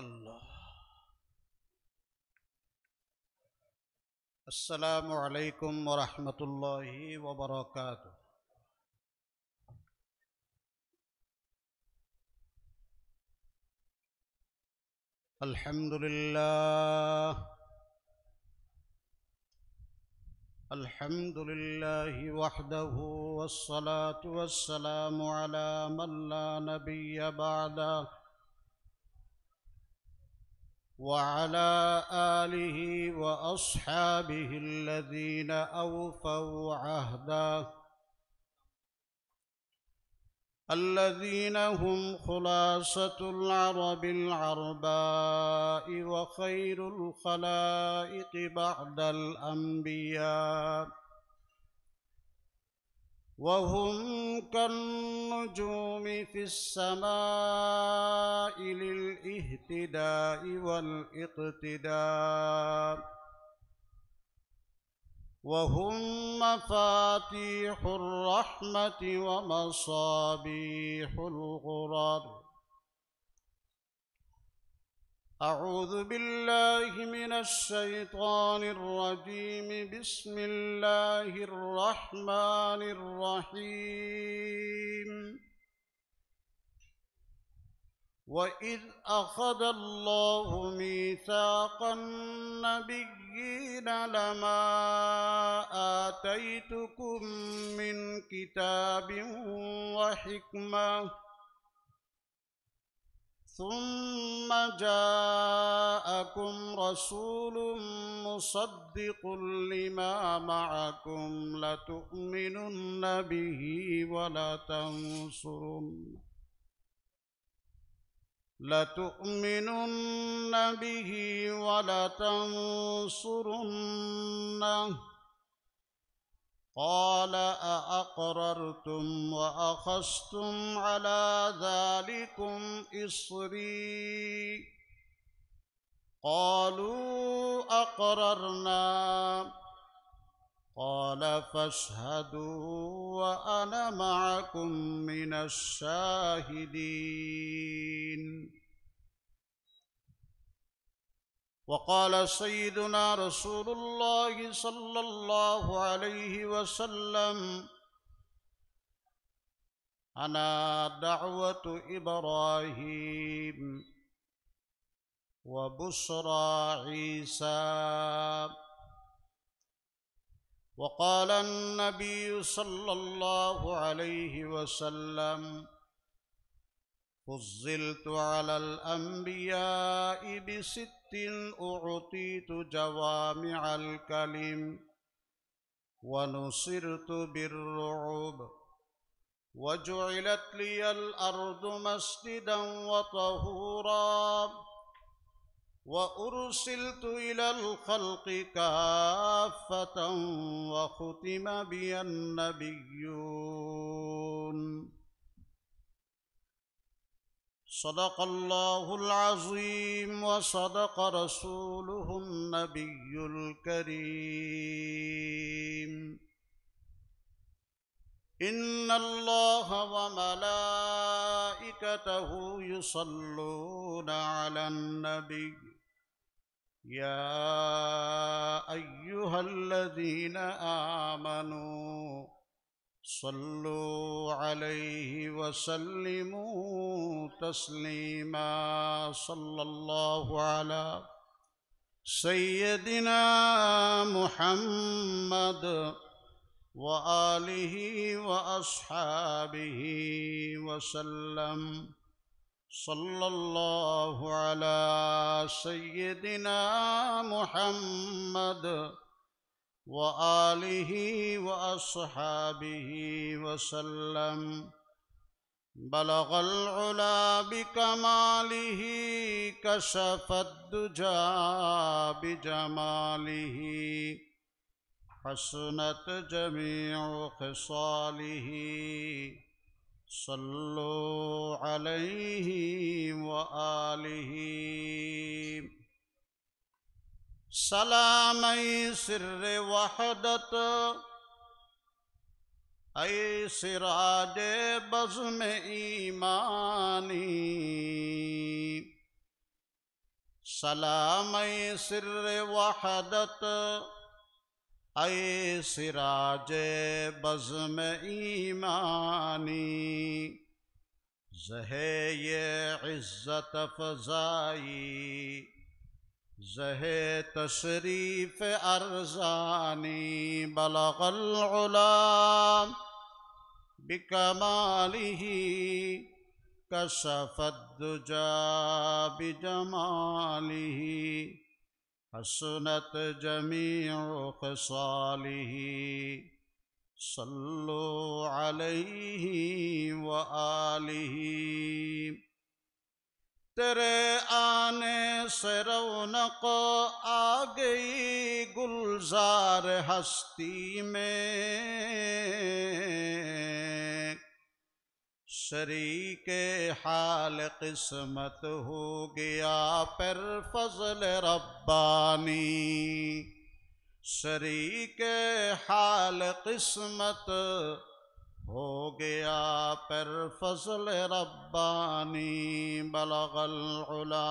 الله. السلام عليكم ورحمة الله وبركاته. الحمد لله. الحمد لله وحده، والصلاة والسلام على من لا نبي بعده، وعلى آله وأصحابه الذين أوفوا عهده، الذين هم خلاصة العرب العرباء وخير الخلائق بعد الأنبياء، وهم كالنجوم في السماء للاهتداء والاقتداء، وهم مفاتيح الرحمة ومصابيح الغرر. أعوذ بالله من الشيطان الرجيم. بسم الله الرحمن الرحيم. وإذ أخذ الله ميثاق النبيين لما آتيتكم من كتاب وحكمة ثم جاءكم رسول مصدق لما معكم لتؤمنن به ولتنصرنه. قال أأقررتم وأخذتم على ذلكم إصري؟ قالوا أقررنا. قال فاشهدوا وأنا معكم من الشاهدين. وقال سيدنا رسول الله صلى الله عليه وسلم: أنا دعوة إبراهيم وبشرى عيسى. وقال النبي صلى الله عليه وسلم: فضلت على الأنبياء ب6 أعطيت جوامع الكلم، ونصرت بالرعب، وجعلت لي الأرض مسجدا وطهورا، وأرسلت إلى الخلق كافة، وختم بي النبيون. صدق الله العظيم وصدق رسوله النبي الكريم. إن الله وملائكته يصلون على النبي يا أيها الذين آمنوا صلوا عليه وسلموا تسليما. صلى الله على سيدنا محمد وآله وأصحابه وسلم. صلى الله على سيدنا محمد وآله وأصحابه وسلم. بلغ العلا بكماله، كشف الدجى بجماله، حسنت جميع خصاله. صلوا عليه وآله. سلامي سر وحدت اے سراج بزم ایمانی، سلام سر وحدت اے سراج بزم ایمانی زہے یہ عزت افزائی زہے تشریف ارزانی بلغ العلا بکمالہ کشف الدجا بجمالہ حسنت جمیع خصالہ صلو علیہ وآلہ تیرے آنے سے رونق آ گئی گلزار ہستی میں شریک حال قسمت ہو گیا پر فضل ربانی شریک حال قسمت ہو گیا پر فضل ربانی بلغ العلا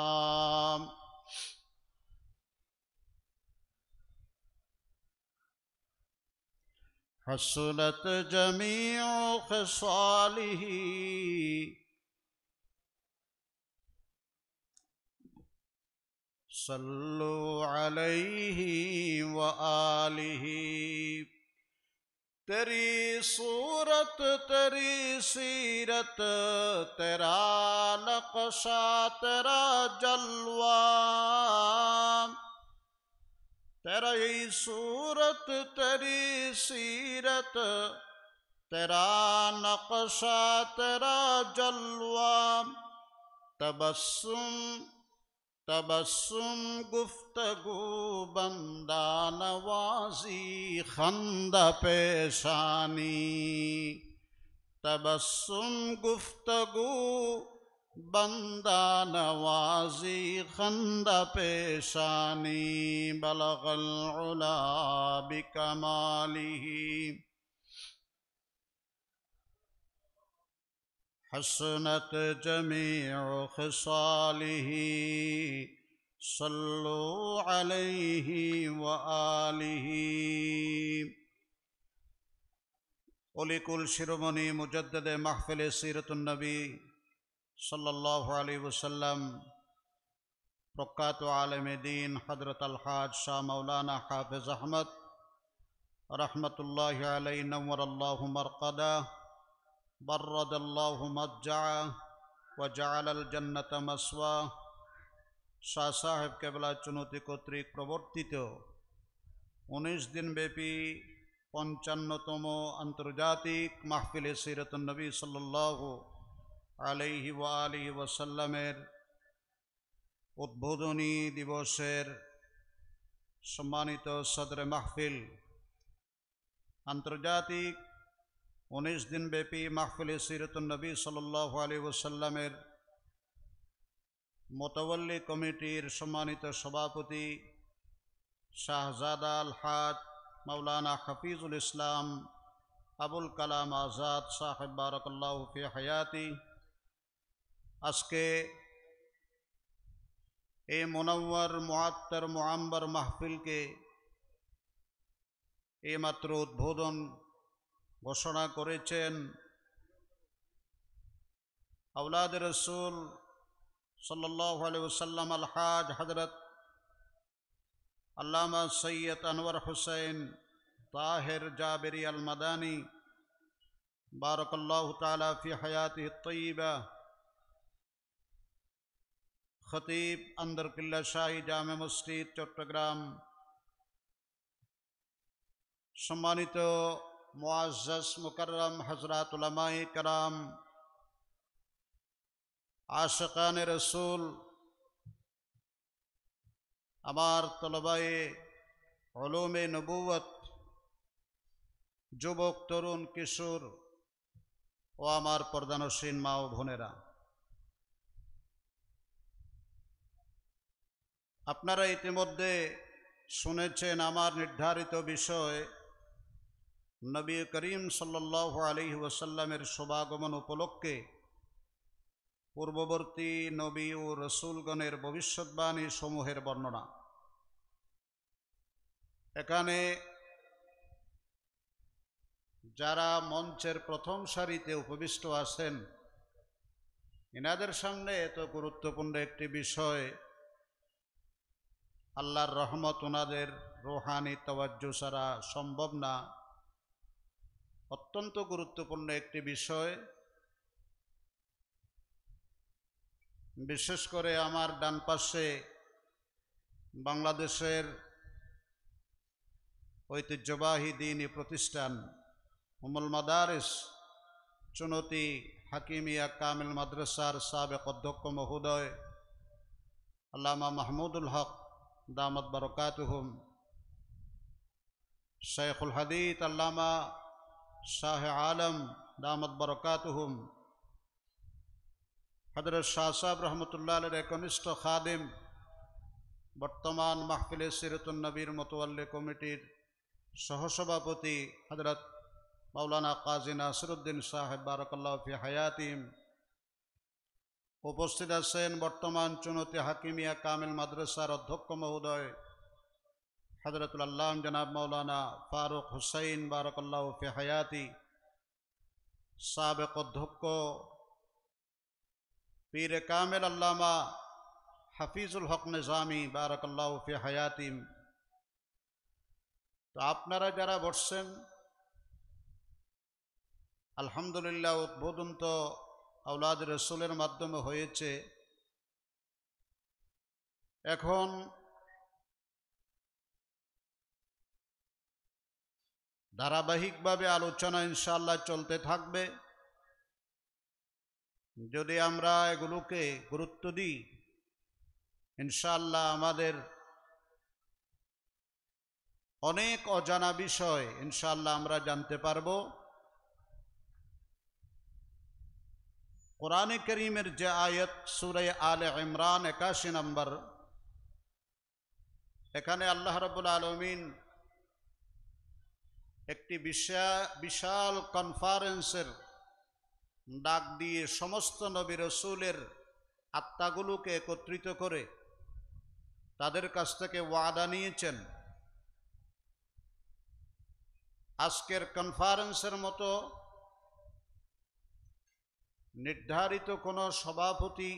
حسنت جمیع خصالہ صلو علیہ وآلہ تیری صورت تیری سیرت تیرا نقشہ تیرا جلوہ تیری صورت تیری سیرت تیرا نقشہ تیرا جلوہ تبسم گفتگو بندہ نوازی خندہ پیشانی تبسم گفتگو بندہ نوازی خندہ پیشانی بلغ العلا بکمالہ حسنت جمیع خصالہ صلو علیہ وآلہ اولی کل شرمنی مجدد محفل سیرت النبی صلی اللہ علیہ وسلم প্রখ্যাত عالم دین حضرت الحاج شاہ مولانا حافظ احمد رحمت اللہ علیہ نور اللہ مرقدہ برد اللہ مضجعہ وجعل الجنة مسوا শাহ সাহেব কেবলা চুনতি কর্তৃক প্রবর্তিত 19 দিন ব্যাপী 55তম আন্তর্জাতিক মাহফিলে সিরাতুন নবী সাল্লাল্লাহু আলাইহি ওয়া আলিহি ওয়াসাল্লামের উদ্বোধনী দিবসের সম্মানিত সদরে মাহফিল আন্তর্জাতিক 19 দিন ব্যাপী মাহফিলে সিরাতুন নবী সাল্লাল্লাহু আলাইহি ওয়াসাল্লামের মোতাওয়াল্লি কমিটির সম্মানিত সভাপতি শাহজাদা আল-হাজ মাওলানা হাফিজুল ইসলাম আবুল কালাম আজাদ সাহেব বারাকাল্লাহু ফি হায়াতি আজকে এই মুনাওয়ার মুআত্তার মুআম্বার মাহফিলকে এইমাত্র উদ্বোধন ঘোষণা করেছেন আওলাদ রসুল সাল্লাল্লাহু আলাইহি ওয়াসাল্লাম আল-হাজ হযরত আল্লামা সৈয়দ আনওয়ার হুসাইন তাহের জাবেরি আল-মাদানী বারাকাল্লাহু তাআলা ফি হায়াতিহি আত-তাইয়্যিবা খতিব আন্দরকিল্লা শাহী জামে মসজিদ চট্টগ্রাম সম্মানিত মুআজ্জাজ মুকাররম হযরত উলামায়ে কেরাম আশিকানে রসুল আমার তলবায়ে উলুমে নবুয়ত যুবক তরুণ কিশোর ও আমার পর্দানসীন মা ও বোনেরা আপনারা ইতিমধ্যে শুনেছেন আমার নির্ধারিত বিষয় নবী করিম সাল্লাল্লাহু আলাইহি ওয়াসাল্লামের শুভাগমন উপলক্ষে পূর্ববর্তী নবী ও রসুলগণের ভবিষ্যৎবাণী সমূহের বর্ণনা। এখানে যারা মঞ্চের প্রথম সারিতে উপবিষ্ট আছেন, এনাদের সামনে এত গুরুত্বপূর্ণ একটি বিষয়, আল্লাহর রহমত ওনাদের রুহানি তাওয়াজ্জু ছাড়া সম্ভব না। অত্যন্ত গুরুত্বপূর্ণ একটি বিষয়। বিশেষ করে আমার ডান পাশে বাংলাদেশের ঐতিহ্যবাহী দ্বীনি প্রতিষ্ঠান উম্মুল মাদারিস চুনতি হাকিমিয়া কামিল মাদ্রাসার সাবেক অধ্যক্ষ মহোদয় আল্লামা মাহমুদুল হক দামাত বারাকাতুহুম, শাইখুল হাদিস আল্লামা শাহ আলম দামাত বারাকাতুহুম, হযরত শাহ সাহেব রহমতুল্লাহ আলাইহির একনিষ্ঠ খাদিম, বর্তমান মাহফিলে সিরাতুন নবীর মোতাওয়াল্লি কমিটির সহসভাপতি হযরত মাওলানা কাজী নাসিরউদ্দিন সাহেব বারাকাল্লাহু ফি হায়াতিহিম, উপস্থিত আছেন বর্তমান চুনতি হাকিমিয়া কামিল মাদ্রাসার অধ্যক্ষ মহোদয় হযরতুল আল্লামা জনাব মাওলানা ফারুক হুসাইন বারাকাল্লাহু ফি হায়াতি, সাবেক অধ্যক্ষ পীর কামিল আল্লামা হাফিজুল হক নিজামি বারাকাল্লাহু ফি হায়াতিহিম। তো আপনারা যারা বসছেন, আলহামদুলিল্লাহ উদ্বোধন তো আওলাদ রসুলের মাধ্যমে হয়েছে। এখন ধারাবাহিকভাবে আলোচনা ইনশাআল্লাহ চলতে থাকবে। যদি আমরা এগুলোকে গুরুত্ব দিই, ইনশাআল্লাহ আমাদের অনেক অজানা বিষয় ইনশাআল্লাহ আমরা জানতে পারবো। কোরআনে কারীমের যে আয়াত সূরা আলে ইমরান ৮১ নম্বর, এখানে আল্লাহ রাব্বুল আলামিন একটি বিশাল কনফারেন্সের ডাক দিয়ে সমস্ত নবী রসুলের আত্মাগুলোকে একত্রিত করে তাদের কাছ থেকে ওয়াদা নিয়েছেন। আজকের কনফারেন্সের মতো নির্ধারিত কোনো সভাপতি,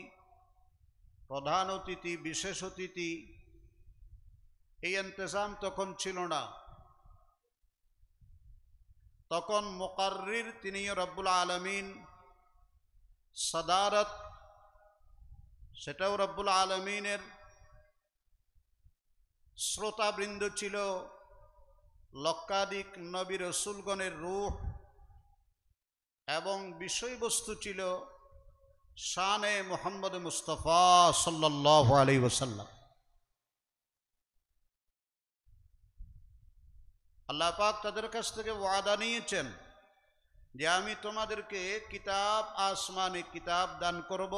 প্রধান অতিথি, বিশেষ অতিথি এই ইন্তজাম তখন ছিল না। তখন মুকাররির তিনি রব্বুল আলামিন, সাদারত সেটাও রব্বুল আলামিনের, শ্রোতাবৃন্দ ছিল লক্ষাধিক নবী রসুলগণের রূহ, এবং বিষয়বস্তু ছিল শানে মুহাম্মদ মুস্তাফা সাল্লাল্লাহু আলাইহি ওয়াসাল্লাম। আল্লাহ পাক তাদের কাছ থেকে ওয়াদা নিয়েছেন যে আমি তোমাদেরকে কিতাব, আসমানি কিতাব দান করব,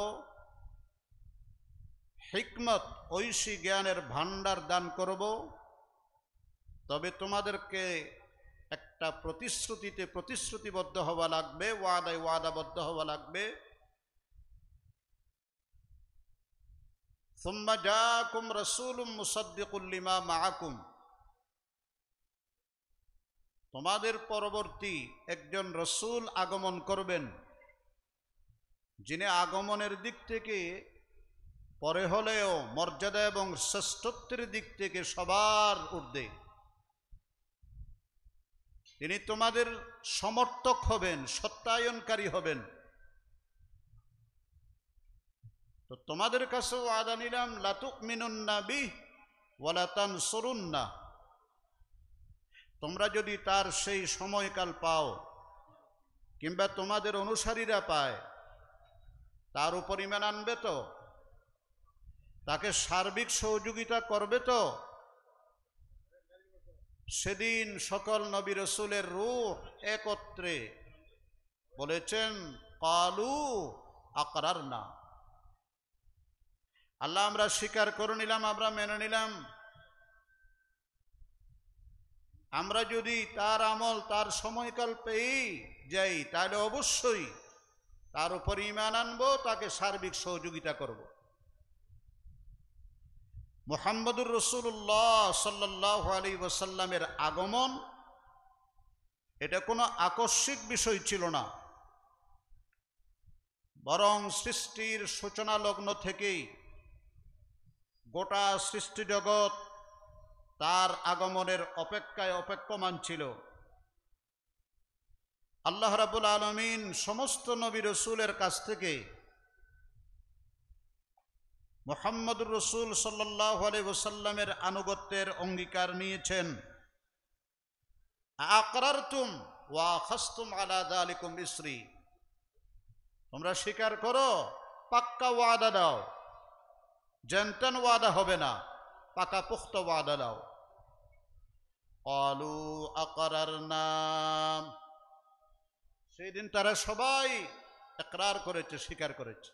হিকমত ঐশী জ্ঞানের ভান্ডার দান করব, তবে তোমাদেরকে একটা প্রতিশ্রুতিতে প্রতিশ্রুতিবদ্ধ হওয়া লাগবে, ওয়াদায় ওয়াদাবদ্ধ হওয়া লাগবে। সুম্মা জাআকুম রাসূলুম মুসাদ্দিকুল লিমা মাআকুম, তোমাদের পরবর্তী একজন রসুল আগমন করবেন, যিনি আগমনের দিক থেকে পরে হলেও মর্যাদা এবং শ্রেষ্ঠত্বের দিক থেকে সবার ঊর্ধ্বে। তিনি তোমাদের সমর্থক হবেন, সত্যায়নকারী হবেন। তো তোমাদের কাছে ওয়াদা নিলাম, লা তুমিনুন্না বিহি ওয়া লা তানসুরুন্না, তোমরা যদি তার সেই সময়কাল পাও কিংবা তোমাদের অনুসারীরা পায়, তার উপর ঈমান আনবে তো, তাকে সার্বিক সহযোগিতা করবে তো। সেদিন সকল নবী রসুলের রূহ একত্রে বলেছেন ক্বালু আকরারনা, আল্লাহ আমরা স্বীকার করে নিলাম, আমরা মেনে নিলাম। আমরা যদি তার আমল, তার সময়কাল পেয়েই যাই, তাহলে অবশ্যই তার উপর ঈমান আনবো, তাকে সার্বিক সহযোগিতা করব। মুহাম্মদুর রাসূলুল্লাহ সাল্লাল্লাহু আলাইহি ওয়াসাল্লামের আগমন এটা কোনো আকস্মিক বিষয় ছিল না, বরং সৃষ্টির সূচনা লগ্ন থেকেই গোটা সৃষ্টি জগৎ তার আগমনের অপেক্ষায় অপেক্ষমান ছিল। আল্লাহ রাব্বুল আলামিন সমস্ত নবী রাসূলের কাছ থেকে মুহাম্মদুর রাসূল সাল্লাল্লাহু আলাইহি ওয়াসাল্লামের আনুগত্যের অঙ্গীকার নিয়েছেন। আকরারতুম ওয়া আখাযতুম আলা যালিকুম ইসরি, তোমরা স্বীকার করো, পাক্কা ওয়াদা দাও, জেনটেন ওয়াদা হবে না, পাকা পুখ্ত ওয়াদা দাও। ক্বালু আকরারনা, সেই দিন তারা সবাই ইকরার করেছে, স্বীকার করেছে।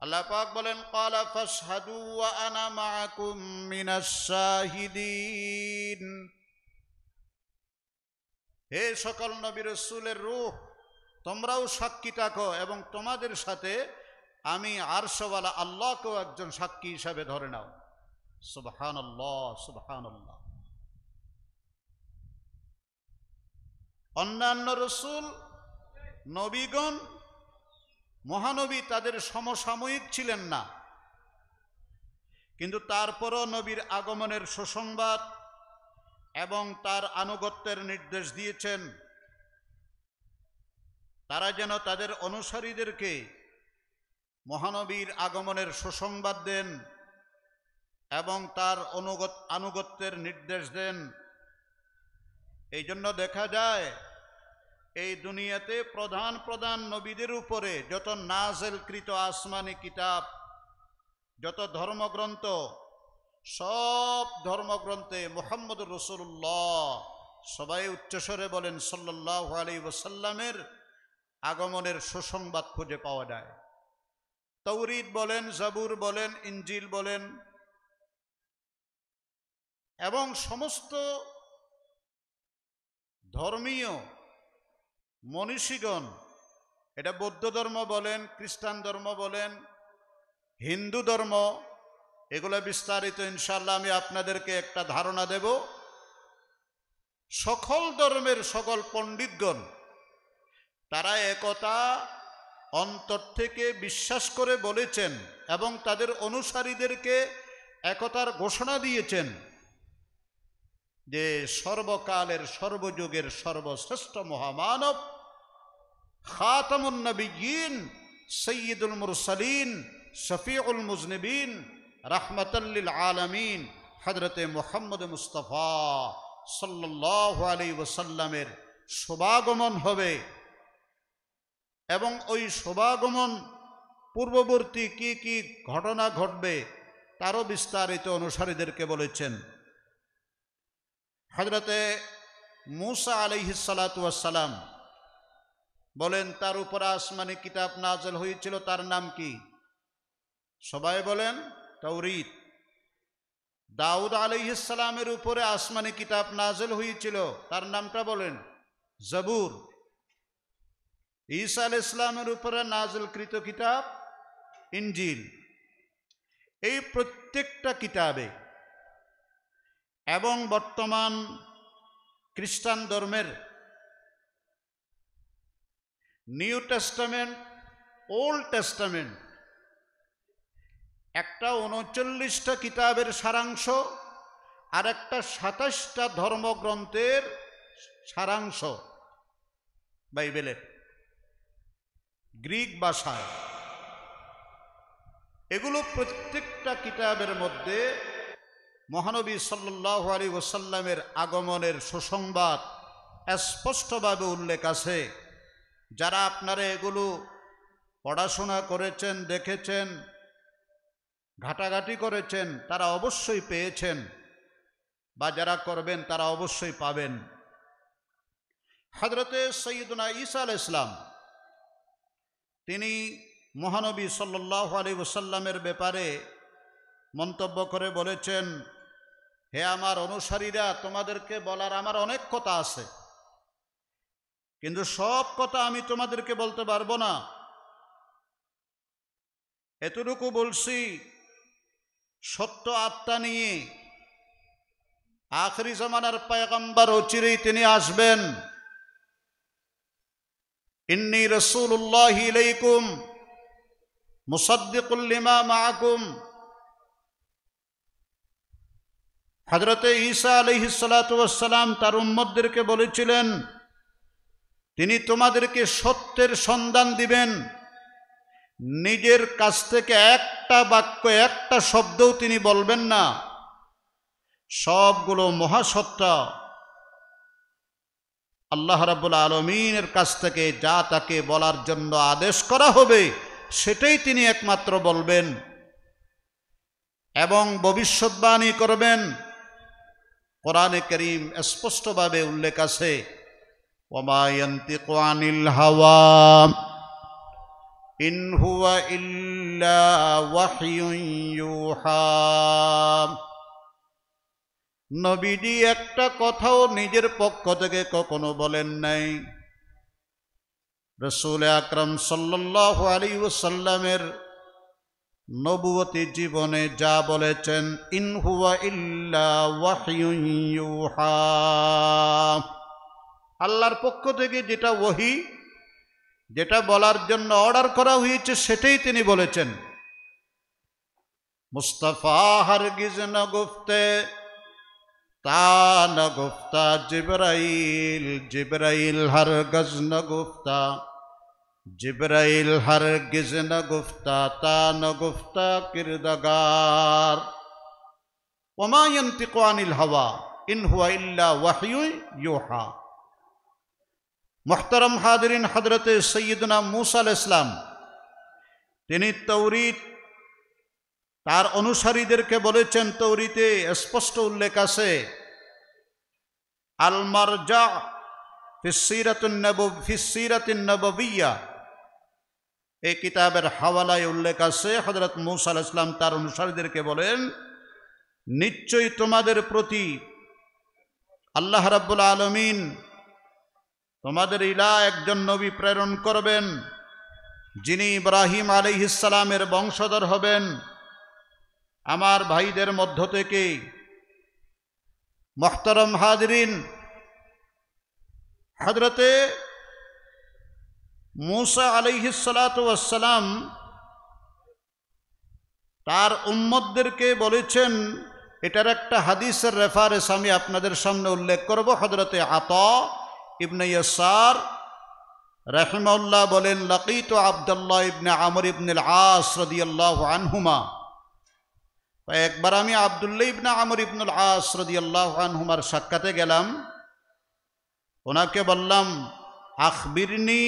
আল্লাহ পাক বলেন ক্বালা ফাশহাদু ওয়া আনা মাআকুম মিনাশ শাহিদিন, হে সকল নবী রাসূলের রূহ, তোমরাও সাক্ষী থাকো এবং তোমাদের সাথে আমি আরশওয়ালা আল্লাহকেও একজন সাক্ষী হিসাবে ধরে নাও। সুবহানাল্লাহ, সুবহানাল্লাহ। অন্যান্য রাসূল নবীগণ মহানবী তাদের সমসাময়িক ছিলেন না, কিন্তু তারপরও নবীর আগমনের সুসংবাদ এবং তার আনুগত্যের নির্দেশ দিয়েছেন। তারা যেন তাদের অনুসারীদেরকে মহানবীর আগমনের সুসংবাদ দেন এবং তার আনুগত্যের নির্দেশ দেন। এই জন্য দেখা যায় এই দুনিয়াতে প্রধান প্রধান নবীদের উপরে যত নাযিলকৃত আসমানি কিতাব, যত ধর্মগ্রন্থ, সব ধর্মগ্রন্থে মুহাম্মদুর রাসূলুল্লাহ সবাই উচ্চস্বরে বলেন সাল্লাল্লাহু আলাইহি ওয়াসাল্লামের আগমনের সুসংবাদ খুঁজে পাওয়া যায়। তাওরীত বলেন, জাবুর বলেন, ইনজিল বলেন এবং সমস্ত ধর্মীয় মনীষীগণ, এটা বৌদ্ধ ধর্ম বলেন, খ্রিস্টান ধর্ম বলেন, হিন্দু ধর্ম, এগুলো বিস্তারিত ইনশাআল্লাহ আমি আপনাদেরকে একটা ধারণা দেব। সকল ধর্মের সকল পণ্ডিতগণ তারা একথা অন্তর থেকে বিশ্বাস করে বলেছেন এবং তাদের অনুসারীদেরকে একতার ঘোষণা দিয়েছেন যে সর্বকালের সর্বযুগের সর্বশ্রেষ্ঠ মহামানব খাতামুন নবিয়্যিন সাইয়্যিদুল মুরসালিন শফিউল মুজনিবিন রাহমাতাল লিল আলামিন হযরতে মুহাম্মদ মুস্তাফা সাল্লাল্লাহু আলাইহি ওয়াসাল্লামের শুভাগমন হবে এবং ওই শুভাগমন পূর্ববর্তী কি কি ঘটনা ঘটবে তারও বিস্তারিত অনুসারীদেরকে বলেছেন। হযরতে মূসা আলাইহিস সালাতু ওয়াস সালাম বলেন তার উপর আসমানি কিতাব নাযিল হয়েছিল, তার নাম কি? সবাই বলেন তাওরীত। দাউদ আলাইহিস সালামের উপরে আসমানি কিতাব নাযিল হয়েছিল, তার নামটা বলেন জাবুর। ঈসা আলাইহিস সালামের উপরে নাযিলকৃত কিতাব ইনজিল। এই প্রত্যেকটা কিতাবে এবং বর্তমান খ্রিস্টান ধর্মের নিউ টেস্টামেন্ট, ওল্ড টেস্টামেন্ট, একটা 39টা কিতাবের সারাংশ আর একটা 27টা ধর্মগ্রন্থের সারাংশ বাইবেলের গ্রিক ভাষায়। এগুলো প্রত্যেকটা কিতাবের মধ্যে মহানবী সাল্লাল্লাহু আলাইহি ওয়াসাল্লামের আগমনের সুসংবাদ স্পষ্টভাবে উল্লেখ আছে। যারা আপনারা এগুলো পড়াশোনা করেছেন, দেখেছেন, ঘাটাঘাটি করেছেন, তারা অবশ্যই পেয়েছেন, বা যারা করবেন তারা অবশ্যই পাবেন। হযরতে সাইয়্যিদুনা ঈসা আলাইহিস সালাম তিনি মহানবী সাল্লাল্লাহু আলাইহি ওয়াসাল্লামের ব্যাপারে মন্তব্য করে বলেছেন, হে আমার অনুসারীরা, তোমাদেরকে বলার আমার অনেক কথা আছে, কিন্তু সব কথা আমি তোমাদেরকে বলতে পারবো না। এতটুকু বলছি, সত্য আত্মা নিয়ে আখরি জামানার পয়গম্বর অচিরেই তিনি আসবেন। ইন্নী রাসূলুল্লাহি ইলাইকুম মুসাদ্দিকুল লিমা মাআকুম। হযরতে ঈসা আলাইহিস সালাতু ওয়াস সালাম তার উম্মতদেরকে বলেছিলেন, তিনি তোমাদেরকে সত্যের সন্ধান দিবেন। নিজের কাছ থেকে একটা বাক্য, একটা শব্দও তিনি বলবেন না, সবগুলো মহাসত্য আল্লাহ রাব্বুল আলামিনের কাছ থেকে যা তাকে বলার জন্য আদেশ করা হবে সেটাই তিনি একমাত্র বলবেন এবং ভবিষ্যৎবাণী করবেন। কোরআনে কারীম স্পষ্টভাবে উল্লেখ আছে, ওয়ামা ইয়ানতিকু আনিল হাওয়া ইন হুয়া ইল্লা ওয়াহয়ুন ইউহা। নবীজি একটা কথাও নিজের পক্ষ থেকে কখনো বলেন নাই। রাসূল আকরাম সাল্লাল্লাহু আলাইহি ওয়াসাল্লামের নবুয়তি জীবনে যা বলেছেন, ইন হুয়া ইল্লা ওয়াহয়ুন ইউহা, আল্লাহর পক্ষ থেকে যেটা ওহী, যেটা বলার জন্য অর্ডার করা হয়েছে সেটাই তিনি বলেছেন। মুস্তাফা হরগিজ না গুফতে তা না গুফতা জিবরাইল, জিবরাইল হরগজ না গুফতা, জিবরাইল হরগিজ না গুফতা তা না গুফতা কিরদাগার। ওমা ইয়ানতিকু আনিল হাওয়া ইন হুয়া ইল্লা ওয়াহয়ুন ইউহা। মুহতারাম হাদিরিন, হযরতে সাইয়্যিদুনা মূসা আলাইহিস সালাম তিনি তাওরীত তার অনুসারীদেরকে বলেছেন, তাওরীতে স্পষ্ট উল্লেখ আছে, আল মারজা ফিস সিরাতিন নববিয়্যা, এই কিতাবের হাওয়ালায় উল্লেখ আছে, হযরত মূসা আলাইহিস সালাম তার অনুসারীদেরকে বলেন, নিশ্চয়ই তোমাদের প্রতি আল্লাহ রাব্বুল আলামিন তোমাদের ইলা একজন নবী প্রেরণ করবেন, যিনি ইব্রাহিম আলাইহিস সালামের বংশধর হবেন। আমার ভাইদের মধ্য থেকে মুহতারাম হাদিরিন, হযরতে মূসা আলাইহিস সালাতু ওয়াস সালাম তার উম্মতদেরকে বলেছেন, এটার একটা হাদিসের রেফারেন্স আমি আপনাদের সামনে উল্লেখ করব। হযরতে আতা ইবনে ইয়াসার রাহিমাহুল্লাহ বলেন, লাকিতু আব্দুল্লাহ ইবনে আমর ইবনে আল-আস রাদিয়াল্লাহু আনহুমা, একবার আমি আব্দুল্লাহ ইবনে আমর ইবনে আল-আস রাদিয়াল্লাহু আনহুমার সাক্ষাতে গেলাম। ওনাকে বললাম, আখবিরনি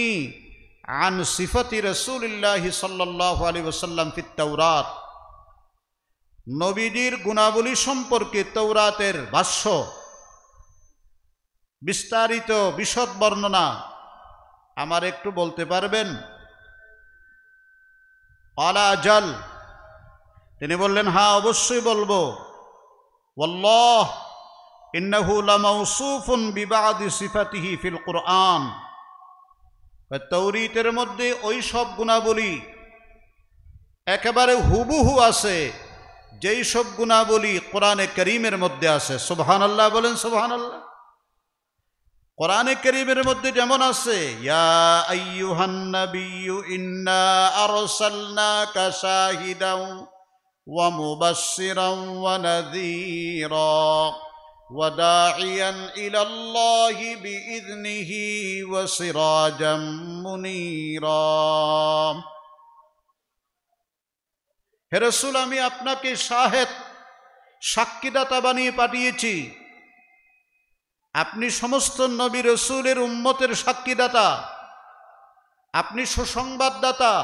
আন সিফাতি রাসূলিল্লাহি সাল্লাল্লাহু আলাইহি ওয়াসাল্লাম ফিত তাওরাত, নবীজির গুণাবলী সম্পর্কে তাওরাতের ভাষ্য, বিস্তারিত বিশদ বর্ণনা আমার একটু বলতে পারবেন? ক্বালা আজাল, তিনি বললেন, হ্যাঁ অবশ্যই বলবো। ওয়াল্লাহ ইন্নাহু লামাউসুফুন বিবাদি সিফাতিহি ফিল কুরআন, তাওরীতের মধ্যে ওই সব গুণাবলী একেবারে হুবহু আছে যেই সব গুণাবলী কোরআনে কারীমের মধ্যে আছে। সুবহানাল্লাহ বলেন, সুবহানাল্লাহ। কোরআনে কারীমের মধ্যে যেমন আছে, ইয়া আইয়ুহান নাবিয়্যু ইন্না আরসালনাকা শাহিদাও ওয়া মুবাশশিরাও ওয়া নাযীরা ওয়া দাঈয়ান ইলাল্লাহি বিইذনিহি ওয়া সিরাজাম মুনীরা। হে রাসূল, আমি আপনাকে শাহেদ, সাক্ষীদাতা বানিয়ে পাঠিয়েছি। আপনি সমস্ত নবী রাসূলের উম্মতের সাক্ষীদাতা, আপনি সুসংবাদদাতা,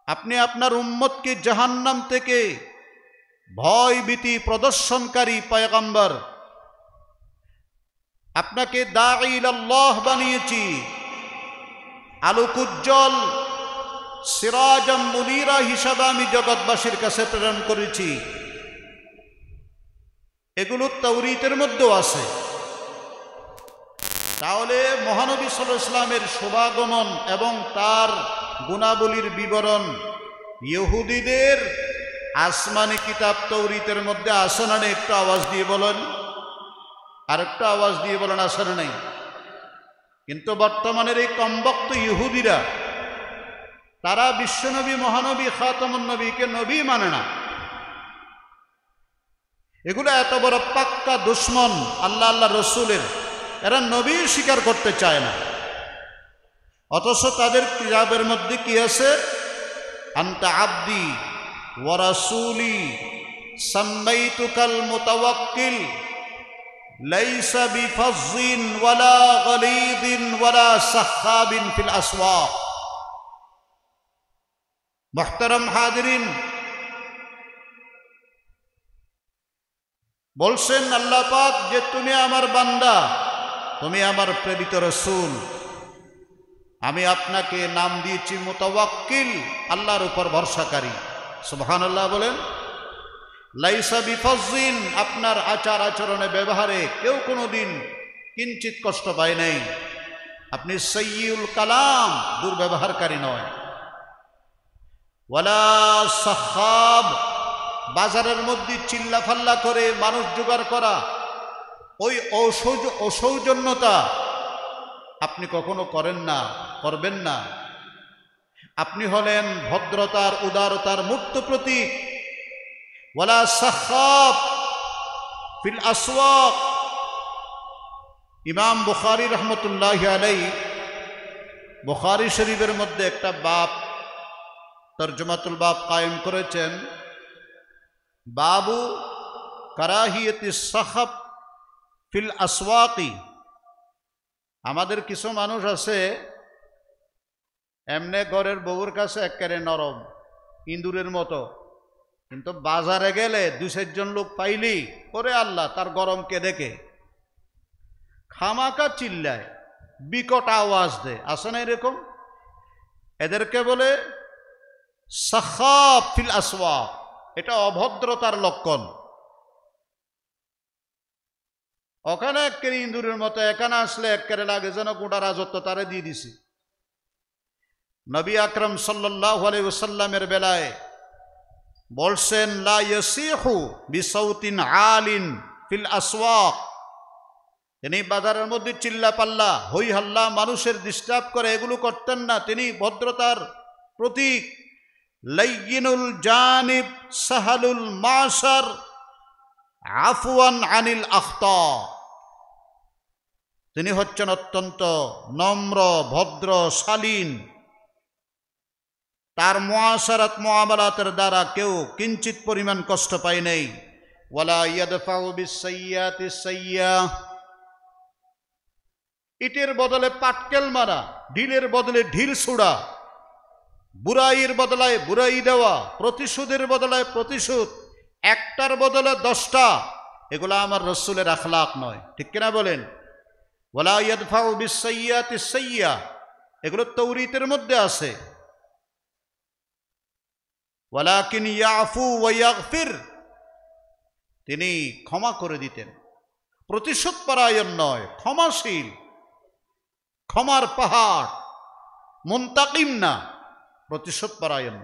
আপনি আপনার উম্মতকে জাহান্নাম থেকে ভয় ভীতি প্রদর্শনকারী পয়গম্বর। আপনাকে দাঈ ইলাল্লাহ বানিয়েছি, আলোকোজ্জ্বল সিরাজাম মুনীরা হিসাবে আমি জগৎবাসীর কাছে প্রেরণ করেছি। এগুলো তাওরীতের মধ্যেও আছে। তাহলে মহানবী সাল্লাল্লাহু আলাইহি ওয়াসাল্লামের শুভাগমন এবং তার গুণাবলীর বিবরণ ইহুদিদের আসমানি কিতাব তৌরিতের মধ্যে আছে না নেই? একটু আওয়াজ দিয়ে বলেন, আর একটু আওয়াজ দিয়ে বলেন, আছে না নেই? কিন্তু বর্তমানের এই কমবক্ত ইহুদিরা, তারা বিশ্বনবী মহানবী খাতামুন নবীকে নবী মানে না। এগুলো এত বড় পাক্কা দুশ্মন আল্লাহ আল্লাহ রসুলের, এরা নবী স্বীকার করতে চায় না। অথচ তাদের কিতাবের মধ্যে কি আছে? আনতা আব্দি ওয়া রাসূলি সাম্মাইতুকাল মুতাওয়াক্কিল লাইসা বিফাজ্জিন ওয়ালা গলিদিন ওয়ালা সাখাবিন ফিল আসওয়াক। মুহতারাম হাজিরিন, বলছেন আল্লাহ পাক যে তুমি আমার বান্দা, তুমি আমার প্রেরিত রাসূল, আমি আপনাকে নাম দিয়েছি মুতাওয়াক্কিল, আল্লাহর উপর ভরসাকারী। সুবহানাল্লাহ বলেন। লাইসা বিফাজ্জিন, আপনার আচার আচরণে ব্যবহারে কেউ কোনোদিন কিঞ্চিত কষ্ট পায় নাই। আপনি সাইয়্যুল কালাম, দুর্ব্যবহারকারী নয়। ওয়ালা সাখাব, বাজারের মধ্যে চিল্লাফাল্লা করে মানুষ জোগাড় করা, ওই অসৌজন্যতা আপনি কখনো করেন না, করবেন না। আপনি হলেন ভদ্রতার, উদারতার মূর্ত প্রতীক। ওয়ালা সাখাব ফিল আসওয়াক। ইমাম বুখারী রহমতুল্লাহি আলাইহি বুখারী শরীফের মধ্যে একটা বাব, তরজমাতুল বাব কায়েম করেছেন, বাবু কারাহিয়াতিস সাখাব ফিল আসওয়াকি। আমাদের কিছু মানুষ আছে এমনে ঘরের বউর কাছে একেবারে নরম, ইঁদুরের মতো, কিন্তু বাজারে গেলে দুই চারজন লোক পাইলি, ওরে আল্লাহ তার গরমকে দেখে খামাকা চিল্লায়, বিকট আওয়াজ দেয়। আছে না এরকম? এদেরকে বলে সাখাব ফিল আসওয়াক। এটা অভদ্রতার লক্ষণ। ওখানে একেবারে ইঁদুরের মতো, এখানে আসলে একেবারে লাগে যেন গোটা রাজত্ব তারে দিয়ে দিছি। নবী আকরাম সাল্লাল্লাহু আলাইহি ওয়াসাল্লামের বেলায় বলছেন, লা ইয়াসিহু বিসাউতিন আলিন ফিল আসওয়াক। তিনি বাজারের মধ্যে চিল্লা পাল্লা, হই হাল্লা, মানুষের ডিস্টার্ব করে এগুলো করতেন না। তিনি ভদ্রতার প্রতীক। লাইয়িনুল জানিব সাহালুল মাশার আফওয়ান আনিল আখতা। তিনি হচ্ছেন অত্যন্ত নম্র, ভদ্র, শালীন। তার মুআশারাত মুআমালাতের দ্বারা কেউ কিঞ্চিত পরিমাণ কষ্ট পায় নাই। ওয়ালা ইয়াদফাউ বিসাইয়্যাতি সাইয়্যা। ইটের বদলে পাটকেল মারা, ঢিলের বদলে ঢিল ছোড়া, বুরাইয়ের বদলায় বুরাই দেওয়া, প্রতিশোধের বদলায় প্রতিশোধ, একটার বদলে 10টা, এগুলো আমার রাসূলের আখলাক নয়। ঠিক কিনা বলেন? ওয়ালা ইয়াদফাউ বিসাইয়্যাতি সাইয়্যা, এগুলো তৌরাতের মধ্যে আছে। ওয়ালাকিন ইয়াফু ওয়া ইয়াগফির, তিনি ক্ষমা করে দিতেন। প্রতিশোধ পরায়ণ নয়, ক্ষমাশীল, ক্ষমার পাহাড়, মুনতাকিম না, প্রতিশোধ পরায়ণ।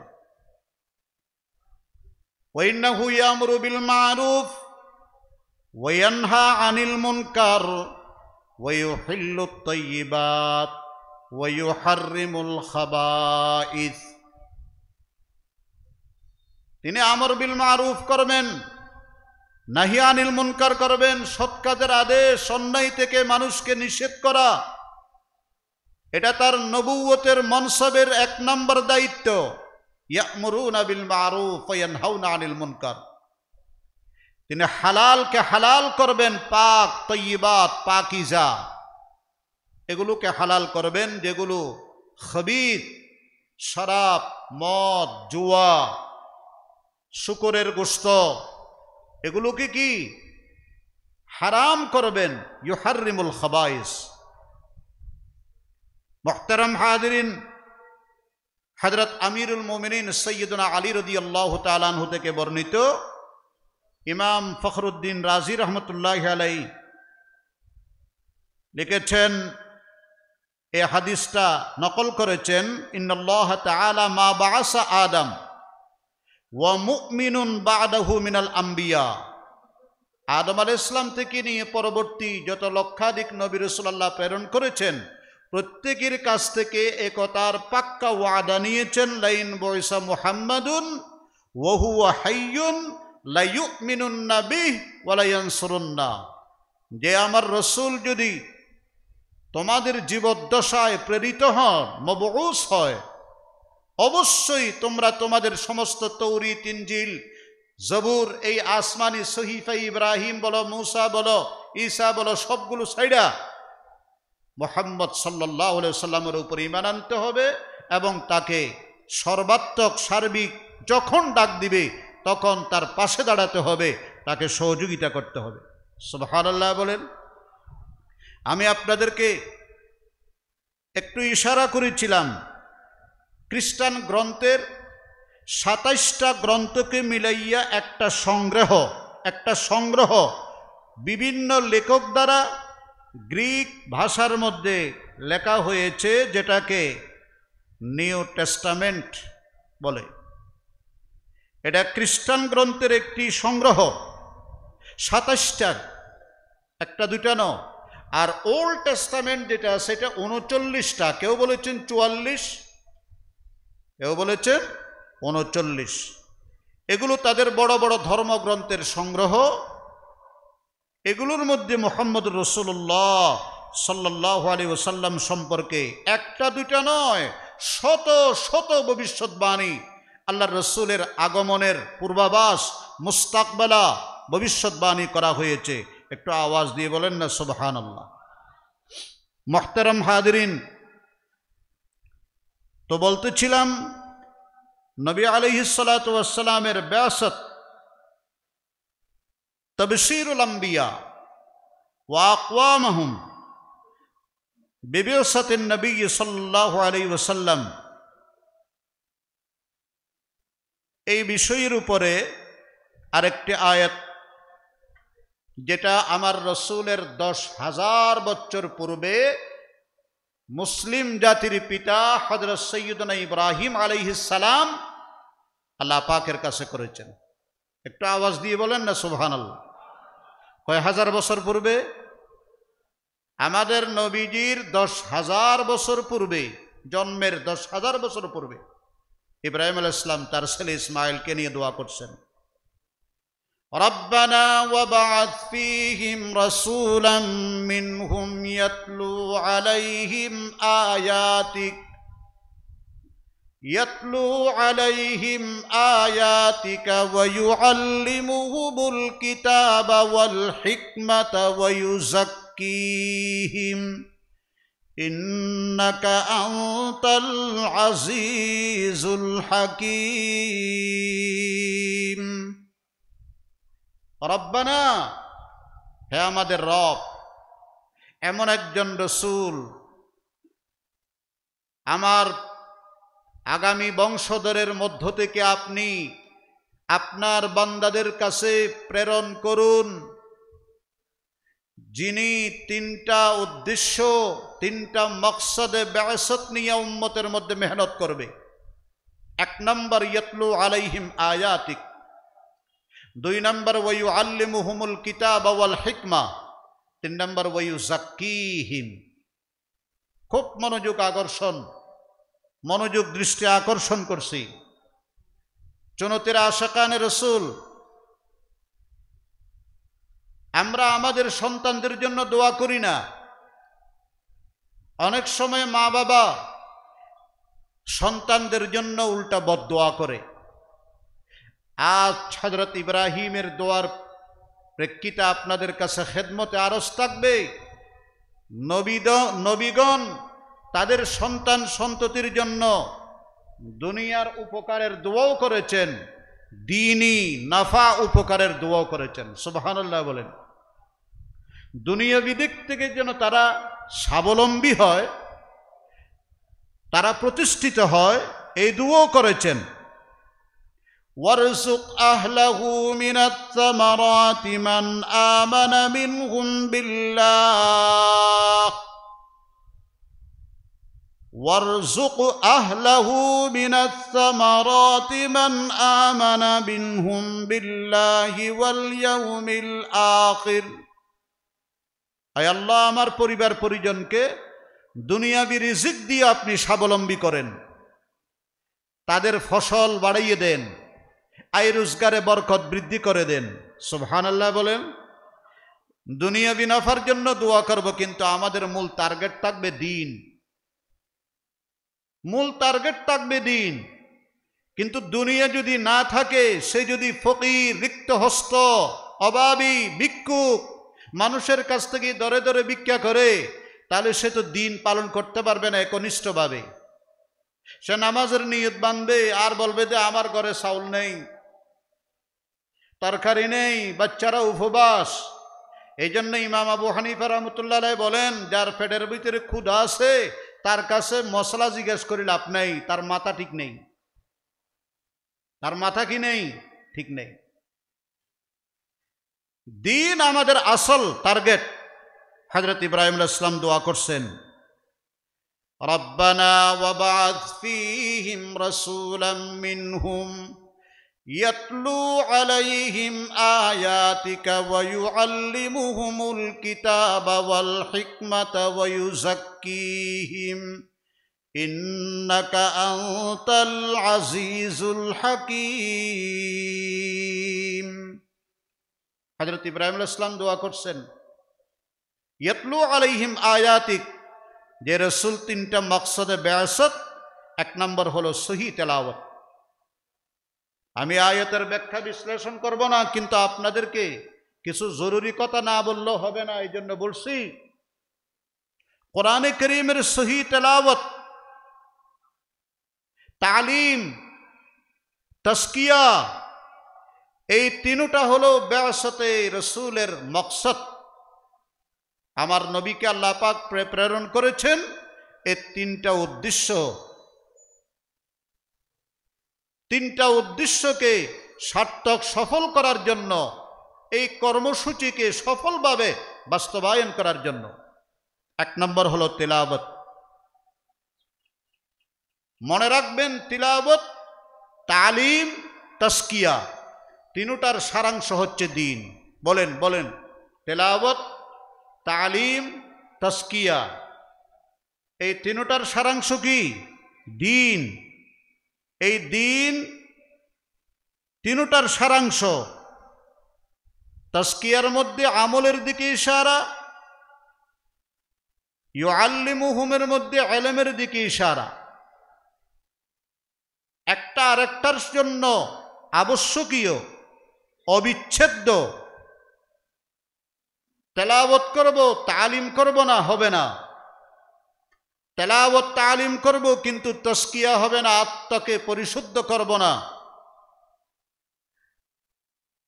ওয়া ইন্নাহু ইয়ামুরু বিল মারুফ ওয়া ইয়ানহা আনিল মুনকার ওয়া ইউহিল্লুত তাইয়্যিবাত ওয়া ইউহাররিমুল খাবাইস। তিনি আমর বিল মারুফ করবেন, নাহি আনিল মুনকার করবেন। সৎ কাজের আদেশ, অন্যায় থেকে মানুষকে নিষেধ করা, এটা তার নবুয়তের মনসবের 1 নম্বর দায়িত্ব। ইয়ামুরুনা বিল মারুফ ওয়া ইয়ানহাউনা আনিল মুনকার। তিনি হালালকে হালাল করবেন, পাক তয়্যিবাত, পাকিজা, এগুলোকে হালাল করবেন। যেগুলো খবিথ, শরাব, মদ, জুয়া, শুকরের গোশত, এগুলোকে কি হারাম করবেন। ইউহাররিমুল খাবাইস। মুহতারাম হাজিরিন, হযরত আমিরুল মুমিনিন সৈয়দনা আলী রাদিয়াল্লাহু তাআলা আনহু থেকে বর্ণিত, ইমাম ফখরুদ্দিন রাজি রহমতুল্লাহি আলাইহি লিখেছেন, এই হাদিসটা নকল করেছেন, ইন্নাল্লাহ তাআলা মা বাআসা আদম ওয়া মুমিনুন বা'দাহু মিনাল আম্বিয়া। আদম আলাইহিস সালাম থেকে নিয়ে পরবর্তী যত লক্ষাধিক নবী রাসূলুল্লাহ প্রেরণ করেছেন, প্রত্যেকের কাছ থেকে একতার পাক্কা ওয়াদা নিয়েছেন, লাইন বয়সা মুহাম্মাদুন ওয়া হুয়া হাইয়ুন লা ইউমিনুন্না বিহি ওয়া লা ইয়ানসুরুন্না। যে আমার রসূল যদি তোমাদের জীবদ্দশায় প্রেরিত হন, মবউস হয়, অবশ্যই তোমরা তোমাদের সমস্ত তৌরাত, ইনজিল, জবুর, এই আসমানি সহিফা ইব্রাহিম বলো, মূসা বলো, ঈসা বলো, সবগুলো ছাইড়া মুহাম্মদ সাল্লাল্লাহু আলাইহি সাল্লামের উপর ঈমান আনতে হবে এবং তাকে সর্বাত্মক সার্বিক যখন ডাক দিবে তখন তার পাশে দাঁড়াতে হবে, তাকে সহযোগিতা করতে হবে। সুবহানাল্লাহ বলেন। আমি আপনাদেরকে একটু ইশারা করেছিলাম, খ্রিস্টান গ্রন্থের ২৭টা গ্রন্থকে মিলাইয়া একটা সংগ্রহ বিভিন্ন লেখক দ্বারা গ্রিক ভাষার মধ্যে লেখা হয়েছে, যেটাকে নিউ টেস্টামেন্ট বলে। এটা খ্রিস্টান গ্রন্থের একটি সংগ্রহ, ২৭টার, একটা দুইটা ন। আর ওল্ড টেস্টামেন্ট যেটা, সেটা ৩৯টা, কেউ বলেছেন ৪৪, কেউ বলেছেন ৩৯। এগুলো তাদের বড় বড় ধর্মগ্রন্থের সংগ্রহ। এগুলোর মধ্যে মুহাম্মদ রাসূলুল্লাহ সাল্লাল্লাহু আলাইহি ওয়াসাল্লাম সম্পর্কে একটা দুইটা নয়, শত শত ভবিষ্যৎবাণী, আল্লাহর রসূলের আগমনের পূর্বাভাস, মুস্তাকবালা ভবিষ্যৎবাণী করা হয়েছে। একটু আওয়াজ দিয়ে বলেন না সুবহানাল্লাহ। মুহতারাম হাজিরিন, তো বলতেছিলাম, নবী আলাইহিস সালাতু ওয়াস সালামের বিআসত, তাবশীরুল আম্বিয়া ওয়া আকওয়ামহুম বিবিআসাতিন নবী সাল্লাল্লাহু আলাইহি ওয়াসাল্লাম, এই বিষয়ের উপরে আরেকটি আয়াত, যেটা আমার রসূলের ১০,০০০ বছর পূর্বে মুসলিম জাতির পিতা হযরত সৈয়দনা ইব্রাহিম আলাইহিস সালাম আল্লাহ পাকের কাছে করেছেন। একটু আওয়াজ দিয়ে বলেন না সুবহানাল্লাহ। কয় হাজার বছর পূর্বে? আমাদের নবীজির ১০,০০০ বছর পূর্বে, জন্মের ১০,০০০ বছর পূর্বে ইব্রাহিম আলাইহিস সালাম তার ছেলে ইসমাঈলকে নিয়ে দোয়া করছেন, রব্বানা ওয়াবআথ ফীহিম রাসূলাম মিনহুম ইয়াতলু আলাইহিম আয়াতিকা ওয়া ইউআল্লিমুহুমুল কিতাবা ওয়াল হিকমাতা ওয়া ইউযাক্কিহিম ইন্নাকা আনতাল আজিজুল হাকীম। রব্বানা, হে আমাদের রব, এমন একজন রসূল আমার আগামী বংশধরের মধ্য থেকে আপনি আপনার বান্দাদের কাছে প্রেরণ করুন, যিনি তিনটা উদ্দেশ্য, তিনটা মকসদে বিআসত নিয়ে উম্মতের মধ্যে মেহনত করবে। ১ নম্বর, ইয়াতলু আলাইহিম আয়াতিক। ২ নম্বর, ওয়া ইউআল্লিমুহুমুল কিতাবা ওয়াল হিকমা। ৩ নম্বর, ওয়া ইউযাক্কিহিম। খুব মনোযোগ দৃষ্টি আকর্ষণ করছি। চুনতের আশাকানে রসূল, আমরা আমাদের সন্তানদের জন্য দোয়া করি না। অনেক সময় মা বাবা সন্তানদের জন্য উল্টা বদদোয়া করে। আজ হযরত ইব্রাহিমের দোয়ার প্রেক্ষিতে আপনাদের কাছে খেদমতে আরজ থাকবে, নবীগণ তাদের সন্তান সন্ততির জন্য দুনিয়ার উপকারের দোয়াও করেছেন, দ্বীনি নাফা উপকারের দোয়াও করেছেন। সুবহানাল্লাহ বলেন। দুনিয়াবি দিক থেকে যেন তারা স্বাবলম্বী হয়, তারা প্রতিষ্ঠিত হয়, এই দোয়াও করেছেন। وارزق أهله من الثمرات من آمن منهم بالله وارزق أهله من الثمرات من آمن منهم بالله واليوم الآخر আয় আল্লাহ আমার পরিবার পরিজনকে দুনিয়াবি রিজিক দিয়ে আপনি স্বাবলম্বী করেন, তাদের ফসল বাড়িয়ে দেন, আয় রোজগারে বরকত বৃদ্ধি করে দেন। সুবহানাল্লাহ বলেন। দুনিয়াবি নফার জন্য দোয়া করব, কিন্তু আমাদের মূল টার্গেট থাকবে দ্বীন, মূল টার্গেট থাকবে দ্বীন। কিন্তু দুনিয়া যদি না থাকে, সে যদি ফকির, রিক্ত হস্ত, অভাবী, ভিক্ষুক, মানুষের কাছ থেকে দরে দরে ভিক্ষা করে, তাহলে সে তো দ্বীন পালন করতে পারবে না একনিষ্ঠভাবে। সে নামাজের নিয়ত বাঁধবে আর বলবে যে আমার ঘরে চাউল নেই, তরকারি নেই, বাচ্চারা উপবাস। এই জন্য ইমাম আবু হানিফা রহমতুল্লাহ আলাইহি বলেন, যার পেটের ভিতরে ক্ষুধা আছে তার কাছে মশলা জিজ্ঞেস করে লাভ নেই, তার মাথা ঠিক নেই। তার মাথা কি নেই? ঠিক নেই। দ্বীন আমাদের আসল টার্গেট। হযরত ইব্রাহিম আলাইহিস সালাম দোয়া করছেন, রব্বানা ওয়াবআথ ফীহিম রাসূলাম মিনহুম ইয়াতলু আলাইহিম আয়াতিকা ওয়া ইউআল্লিমুহুমুল কিতাবা ওয়াল হিকমাতা ওয়া ইউযাক্কিহিম ইন্নাকা আনতাল আজিজুল হাকীম। হযরত ইব্রাহিম আলাইহিস সালাম দোয়া করছেন, ইয়াতলু আলাইহিম আয়াতিক, যে রাসূল তিনটা মাকসাদে বিআসত। এক নম্বর হলো সহিহ তেলাওয়াত। আমি আয়াতের ব্যাখ্যা বিশ্লেষণ করব না, কিন্তু আপনাদেরকে কিছু জরুরি কথা না বললেও হবে না, এই জন্য বলছি। কোরআনে কারীমের সহিহ তেলাওয়াত, তালিম, তাজকিয়া, এই তিনটা হলো বিআসতে রাসূলের মাকসাদ। আমার নবীকে আল্লাহ পাক প্রেরণ করেছেন এই তিনটা উদ্দেশ্যকে সার্থক সফল করার জন্য, এই কর্মসূচিকে সফলভাবে বাস্তবায়ন করার জন্য। এক নম্বর হলো তিলাওয়াত। মনে রাখবেন, তিলাওয়াত, তালিম, তাজকিয়া, তিনটার সারাংশ হচ্ছে দ্বীন। বলেন বলেন, তিলাওয়াত, তালিম, তাজকিয়া, এই তিনটার সারাংশ কি? দ্বীন। এই দ্বীন তিনটার সারাংশ। তাজকিয়ার মধ্যে আমলের দিকে ইশারা, ইউআল্লিমুহুমের মধ্যে ইলমের দিকে ইশারা। একটা আরেকটার জন্য আবশ্যকীয়, অবিচ্ছেদ্য। তেলাওয়াত করব, তালিম করব না, হবে না। তেলাওয়াত তালিম করব, কিন্তু তাজকিয়া হবে না, আত্মাকে পরিশুদ্ধ করব না।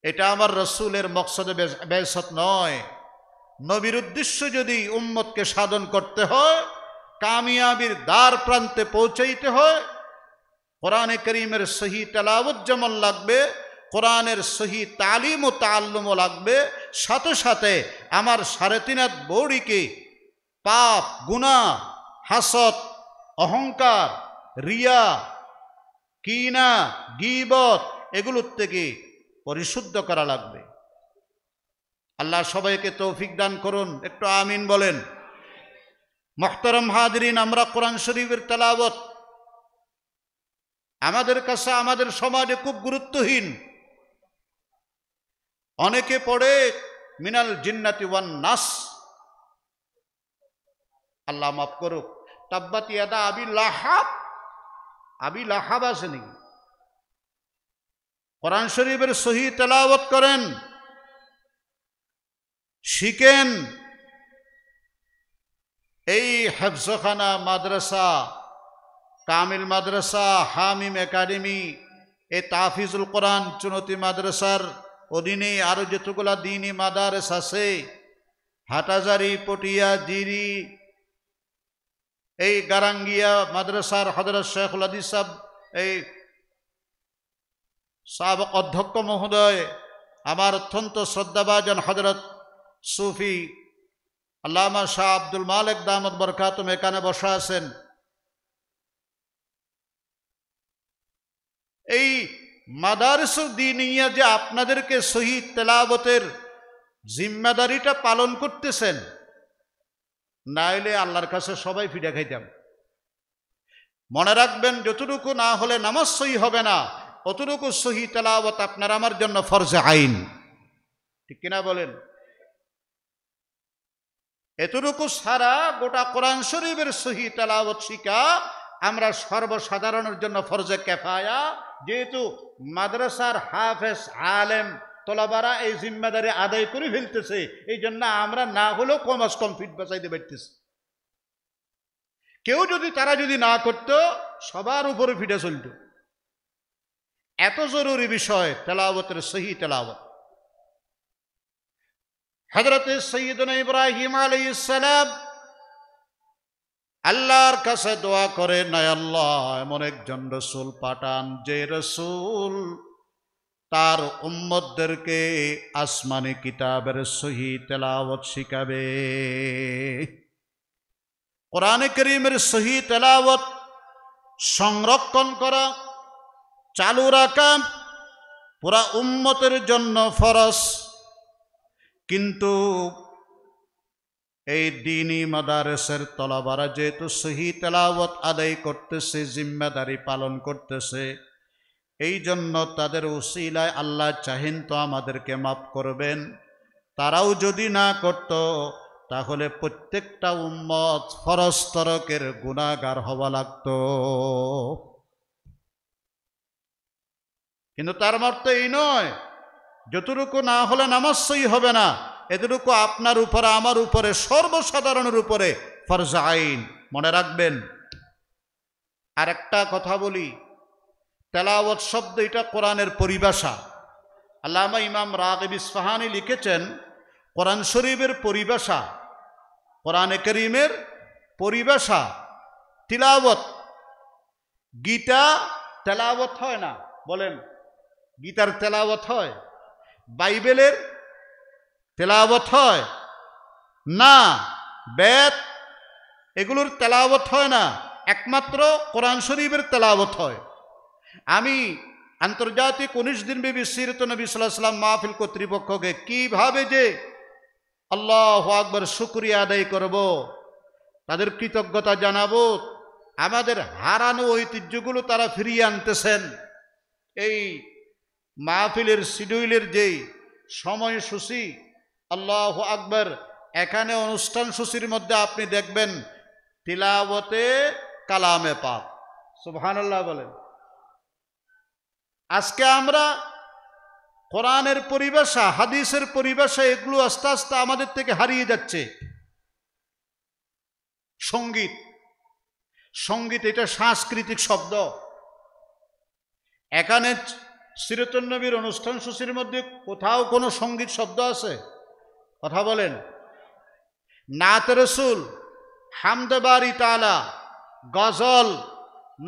এটা আমার রাসূলের মকসদে বিআসত নয়। নবীর উদ্দেশ্য যদি উম্মতকে সাধন করতে হয়, কামিয়াবির দ্বার প্রান্তে পৌঁছাইতে হয়, কোরআনে কারীমের সহিহ তেলাওয়াত যেমন লাগবে, কোরআনের সহিহ তালিম ও তাআল্লুমও লাগবে। সাথে সাথে আমার 3.5 হাত বড়িকে পাপ, গুনাহ, হাসদ, অহংকার, রিয়া, কিনা, গীবত, এগুলোর থেকে পরিশুদ্ধ করা লাগবে। আল্লাহ সবাইকে তৌফিক দান করুন, একটু আমিন বলেন। মুহতারাম হাজিরিন, আমরা কোরআন শরীফের তেলাওয়াত আমাদের কাছে, আমাদের সমাজে খুব গুরুত্বহীন। অনেকে পড়ে মিনাল জিন্নাতি ওয়ান নাস, আল্লাহ মাফ করুক, তাব্বাত ইয়াদা আবি লাহাব। আবি লাহাব আসেনি। কোরআন শরীফের সহিহ তেলাওয়াত করেন, শিখেন। এই হেফজখানা মাদ্রাসা, কামিল মাদ্রাসা, হামিম একাডেমি, এই তাহফিজুল কোরআন চুনতি মাদ্রাসার অধীনে আরো যতগুলা দ্বীনি মাদারেস আছে, হাটাজারি, পটিয়া, জিরি, এই গারাঙ্গিয়া মাদ্রাসার হযরত শেখুল হাদিস সাহেব, এই সাবেক অধ্যক্ষ মহোদয়, আমার অত্যন্ত শ্রদ্ধাভাজন হযরত সুফি আল্লামা শাহ আব্দুল মালিক দামত বরকাতুম এখানে বসা আছেন। এই মাদারিসুদ দ্বীনিয়া যে আপনাদেরকে সহি তেলাওয়াতের জিম্মাদারিটা পালন করতেছেন, নাইলে আল্লাহর কাছে সবাই ফিডা খাইতাম। মনে রাখবেন, যতটুকু না হলে নামাজ সহি হবে না, অতটুকু সহি তেলাওয়াত আপনার আমার জন্য ফরজে আইন। ঠিক কিনা বলেন? এতটুকু সারা গোটা কোরআন শরীফের সহি তেলাওয়াত শিখা আমরা সর্বসাধারণের জন্য ফরজে কিফায়া। যেহেতু মাদ্রাসার হাফেজ আলেম তলাবারা এই জিম্মাদারি আদায় করে ফেলতেছে, এই জন্য আমরা না হলেও কমাস কম ফিট বাঁচাইতে পারতেছি। কেউ যদি তারা যদি না করতো, সবার উপরে ফিটে চলত। এত জরুরি বিষয় তেলাওয়াতের সহি তেলাওয়াত। হযরত সাইয়্যিদুনা ইব্রাহিম আলাইহিস সালাম আল্লাহর কাছে দোয়া করে, না আল্লাহ, এমন একজন রাসূল পাঠান যে রাসূল তার উম্মতদেরকে আসমানি কিতাবের সহি তেলাওয়াত শিখাবে। কোরআনে কারীমের সহি তেলাওয়াত সংরক্ষণ করা, চালু রাখা পুরা উম্মতের জন্য ফরজ। কিন্তু এই দ্বীনি মাদারিসের তলাবারা যেহেতু সহি তেলাওয়াত আদায় করতেছে, জিম্মাদারি পালন করতেছে, এই জন্য তাদের উসিলায় আল্লাহ চাহেন তো আমাদেরকে মাফ করবেন। তারাও যদি না করত, তাহলে প্রত্যেকটা উম্মত ফরজ তরকের গুনাহগার হওয়া লাগত। কিন্তু তার অর্থ এই নয় যতটুকু না হলে নামাজ সহি হবে না, এতটুকু আপনার উপরে, আমার উপরে, সর্বসাধারণের উপরে ফরজ আইন। মনে রাখবেন। আর একটা কথা বলি, তেলাওয়াত শব্দ এটা কোরআনের পরিভাষা। আল্লামা ইমাম রাগিব ইসফাহানি লিখেছেন, কোরআন শরীফের পরিভাষা, কোরআনে কারীমের পরিভাষা তিলাওয়াত। গীতা তেলাওয়াত হয় না, বলেন? গীতার তেলাওয়াত হয়? বাইবেলের তেলাওয়াত হয় না? বেদ এগুলোর তেলাওয়াত হয় না, একমাত্র কোরআন শরীফের তেলাওয়াত হয়। আমি আন্তর্জাতিক 19 দিনব্যাপী সিরাতুন নবী সাল্লাল্লাহু আলাইহি ওয়াসাল্লাম মাহফিল কর্তৃপক্ষকে কিভাবে যে আল্লাহু আকবার শুকরিয়া আদায় করব, তাদের কৃতজ্ঞতা জানাবো। আমাদের হারানো ঐতিহ্যগুলো তারা ফিরিয়ে আনতেছেন। এই মাহফিলের শিডিউলের যেই সময়সূচি, আল্লাহু আকবার, এখানে অনুষ্ঠান সূচির মধ্যে আপনি দেখবেন তিলাওয়াতে কালামে পাক, সুবহানাল্লাহ বলেন। আজকে আমরা কোরআনের পরিভাষা, হাদিসের পরিভাষা, এগুলো আস্তে আস্তে আমাদের থেকে হারিয়ে যাচ্ছে। সঙ্গীত, সঙ্গীত এটা সাংস্কৃতিক শব্দ। এখানে সিরাতুন নবীর অনুষ্ঠান সূচির মধ্যে কোথাও কোনো সঙ্গীত শব্দ আছে? কথা বলেন। নাত রাসূল, হামদে বারি তাআলা, গজল,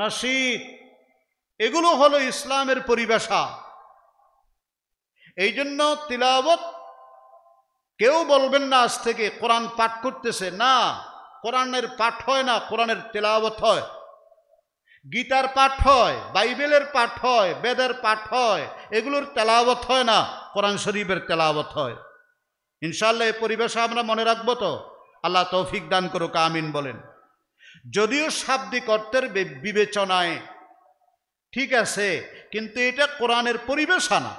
নশীদ, এগুলো হলো ইসলামের পরিভাষা। এই জন্য তিলাওয়াত কেউ বলবেন না আজ থেকে কোরআন পাঠ করতেছে, না, কোরআনের পাঠ হয় না, কোরআনের তিলাওয়াত হয়। গীতার পাঠ হয়, বাইবেলের পাঠ হয়, বেদের পাঠ হয়, এগুলোর তেলাওয়াত হয় না, কোরআন শরীফের তেলাওয়াত হয়। ইনশাআল্লাহ এই পরিবেশে আমরা মনে রাখবো তো? আল্লাহ তৌফিক দান করুক, আমিন বলেন। যদিও শাব্দিক অর্থের বিবেচনায় ঠিক আছে, কিন্তু এটা কোরআনের পরিভাষা না।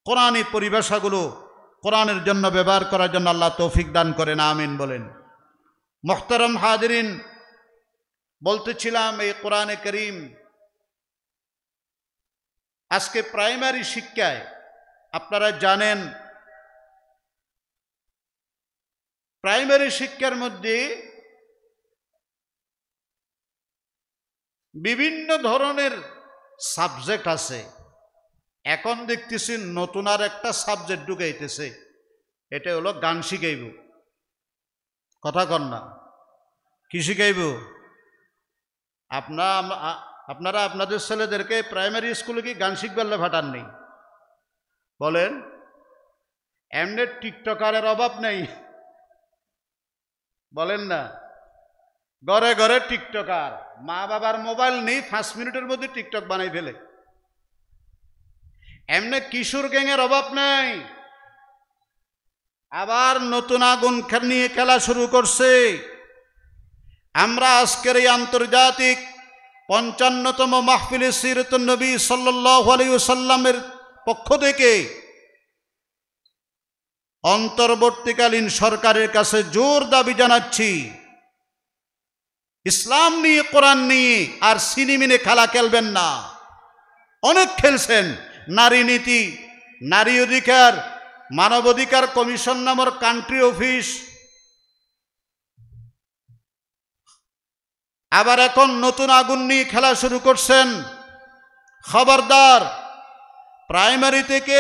কোরআনী পরিভাষাগুলো কোরআনের জন্য ব্যবহার করার জন্য আল্লাহ তৌফিক দান করেন, আমিন বলেন। মুহতারাম হাজিরিন, বলতেছিলাম এই কোরআনে কারীম আজকে প্রাইমারি শিক্ষায় আপনারা জানেন, প্রাইমারি শিক্ষার মধ্যে বিভিন্ন ধরনের সাবজেক্ট আছে। এখন দেখতেছি নতুন আর একটা সাবজেক্ট ঢুকাইতেছে, এটা হলো গান শিখাইব। কথা কন না? কি শিখাইব? আপনারা আপনাদের ছেলেদেরকে প্রাইমারি স্কুলে কি গান শিখবেলে ফাটাননি? বলেন, এমনি টিকটকারের অভাব নেই, বলেন না? ঘরে ঘরে টিকটকার, মা বাবার মোবাইল নেই, 5 মিনিটের মধ্যে টিকটক বানাই ফেলে। এমনি কিশোর গ্যাংয়ের অভাব নেই। আবার নতুন আগুন নিয়ে খেলা শুরু করছে। আমরা আজকের এই আন্তর্জাতিক 55তম মাহফিলে সিরাতুন নবী সাল্লাল্লাহু আলাইহি ওয়াসাল্লামের পক্ষ থেকে অন্তর্বর্তীকালীন সরকারের কাছে জোর দাবি জানাচ্ছি, ইসলাম নিয়ে, কোরআন নিয়ে আর সিনেমিনে খেলা খেলবেন না। অনেক খেলছেন। নারী নীতি, নারী অধিকার, মানবাধিকার কমিশন নামের কান্ট্রি অফিস, আবার এখন নতুন আগুন নিয়ে খেলা শুরু করছেন। খবরদার, প্রাইমারি থেকে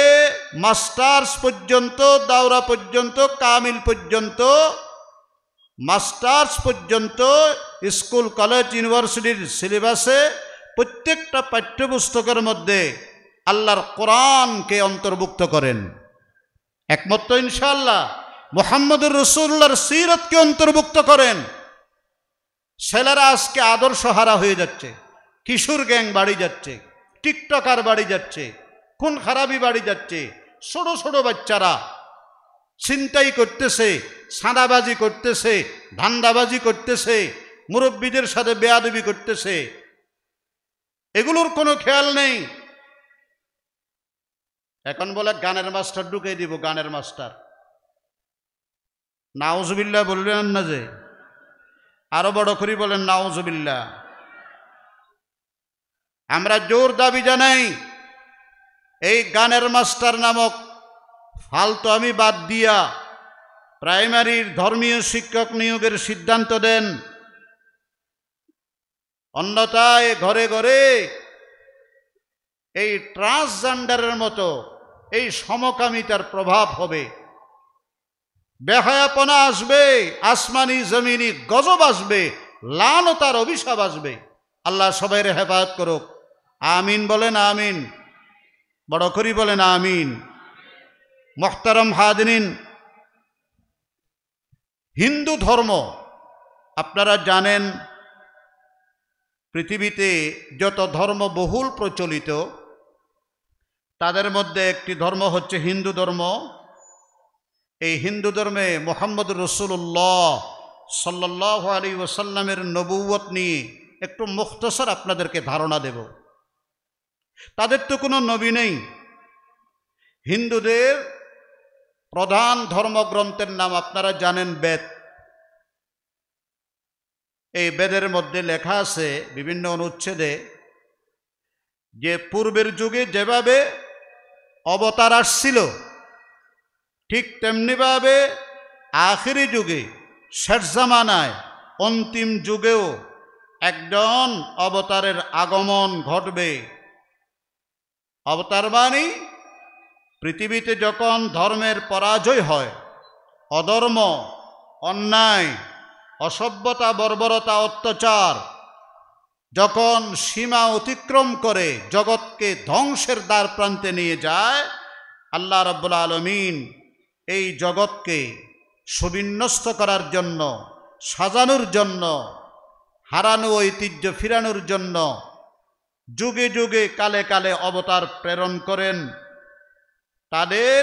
মাস্টার্স পর্যন্ত, দাওরা পর্যন্ত, কামিল পর্যন্ত, মাস্টার্স পর্যন্ত স্কুল, কলেজ, ইউনিভার্সিটির সিলেবাসে প্রত্যেকটা পাঠ্যপুস্তকের মধ্যে আল্লাহর কোরআনকে অন্তর্ভুক্ত করেন। একমত তো ইনশাআল্লাহ? মুহাম্মদুর রাসূলুল্লাহর সিরাতকে অন্তর্ভুক্ত করেন। ছেলেরা আজকে আদর্শ হারা হয়ে যাচ্ছে, কিশোর গ্যাং বাড়ি যাচ্ছে, টিকটকার বাড়ি যাচ্ছে, খুন খারাপি বাড়ি যাচ্ছে। ছোট ছোট বাচ্চারা ছিনতাই করতেছে, সাদাবাজি করতেছে, ধান্দাবাজি করতেছে, মুরব্বীদের সাথে বেয়াদবি করতেছে। এগুলোর কোনো খেয়াল নেই। এখন বলে গানের মাস্টার ঢুকে দিব, গানের মাস্টার। নাউজুবিল্লাহ বললেন না? যে আরো বড় করে বলেন নাউজুবিল্লাহ। আমরা জোর দাবি জানাই, এই গানের মাস্টার নামক ফালতু আমি বাদ দিয়া প্রাইমারির ধর্মীয় শিক্ষক নিয়োগের সিদ্ধান্ত দেন। অন্যথায় ঘরে ঘরে এই ট্রান্সজেন্ডারের মতো এই সমকামিতার প্রভাব হবে, বেহায়াপনা আসবে, আসমানি জমিনি গজব আসবে, লানতার অভিশাপ আসবে। আল্লাহ সবাইরে হেফাজত করুক। আমিন বলেন, আমিন। বড় করি বলেন আমিন। মুহতারাম হাজিরিন, হিন্দু ধর্ম আপনারা জানেন, পৃথিবীতে যত ধর্ম বহুল প্রচলিত তাদের মধ্যে একটি ধর্ম হচ্ছে হিন্দু ধর্ম। এই হিন্দু ধর্মে মুহাম্মদুর রাসূলুল্লাহ সাল্লাল্লাহু আলাইহি ওয়াসাল্লামের নবুয়ত নিয়ে একটু মুখতসর আপনাদেরকে ধারণা দেব। তাদের তো কোনো নবী নেই। হিন্দুদের প্রধান ধর্মগ্রন্থের নাম আপনারা জানেন বেদ। এই বেদের মধ্যে লেখা আছে বিভিন্ন অনুচ্ছেদে যে পূর্বের যুগে যেভাবে অবতার আসছিল, ঠিক তেমনিভাবে আখিরি যুগে, শেষ জামানায়, অন্তিম যুগেও একজন অবতারের আগমন ঘটবে। অবতার মানে পৃথিবীতে যখন ধর্মের পরাজয় হয়, অধর্ম, অন্যায়, অসভ্যতা, বর্বরতা, অত্যাচার যখন সীমা অতিক্রম করে জগৎকে ধ্বংসের দ্বার প্রান্তে নিয়ে যায়, আল্লাহ রাব্বুল আলামিন এই জগৎকে সুবিন্যস্ত করার জন্য, সাজানোর জন্য, হারানো ঐতিহ্য ফিরানোর জন্য যুগে যুগে, কালে কালে অবতার প্রেরণ করেন। তাদের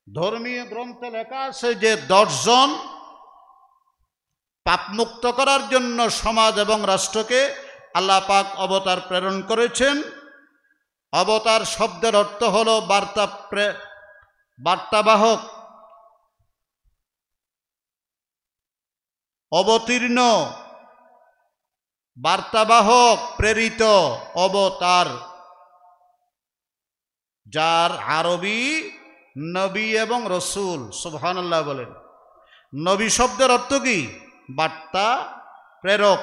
ধর্মীয় গ্রন্থে লেখা আছে যে 10 জন পাপমুক্ত করার জন্য সমাজ এবং রাষ্ট্রকে আল্লাহ পাক অবতার প্রেরণ করেছেন। অবতার শব্দের অর্থ হল বার্তাবাহক, অবতীর্ণ, বার্তাবাহক, প্রেরিত, অবতার, যার আরবি নবী এবং রসুল। সুবহানাল্লাহ বলেন। নবী শব্দের অর্থ কি? বার্তা প্রেরক।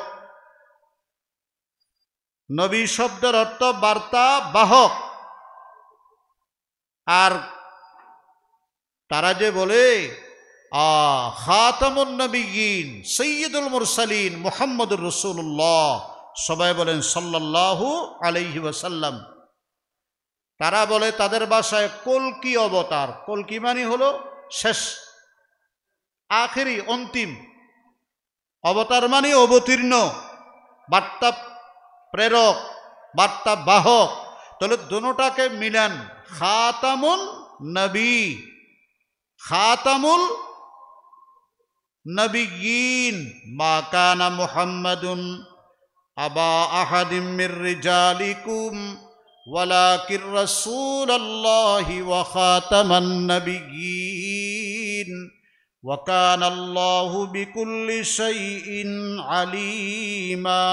নবী শব্দের অর্থ বার্তা বাহক। আর তারা যে বলে খাতামুন নবিয়্যিন সাইয়্যিদুল মুরসালিন মুহাম্মদুর রাসূলুল্লাহ সবাই বলেন সাল্লাল্লাহু আলাইহি ওয়াসাল্লাম। তারা বলে তাদের ভাষায় কল্কি অবতার। কল্কি মানে হলো শেষ, আখেরি, অন্তিম। অবতার মানে অবতীর্ণ, বার্তা প্রেরক, বার্তা বাহক। তাহলে দুটোটাকে মিলান, খাতামুন নবী, খাতামুল নবিয়্যিন। মা কানা মুহাম্মাদুন আবা আহাদিম মির রিজালিকুম ওয়ালাকির রাসূলুল্লাহি ওয়া খাতামান নবিয়্যিন ওয়া কানা আল্লাহু বিকুল্লি শাইইন আলিমা।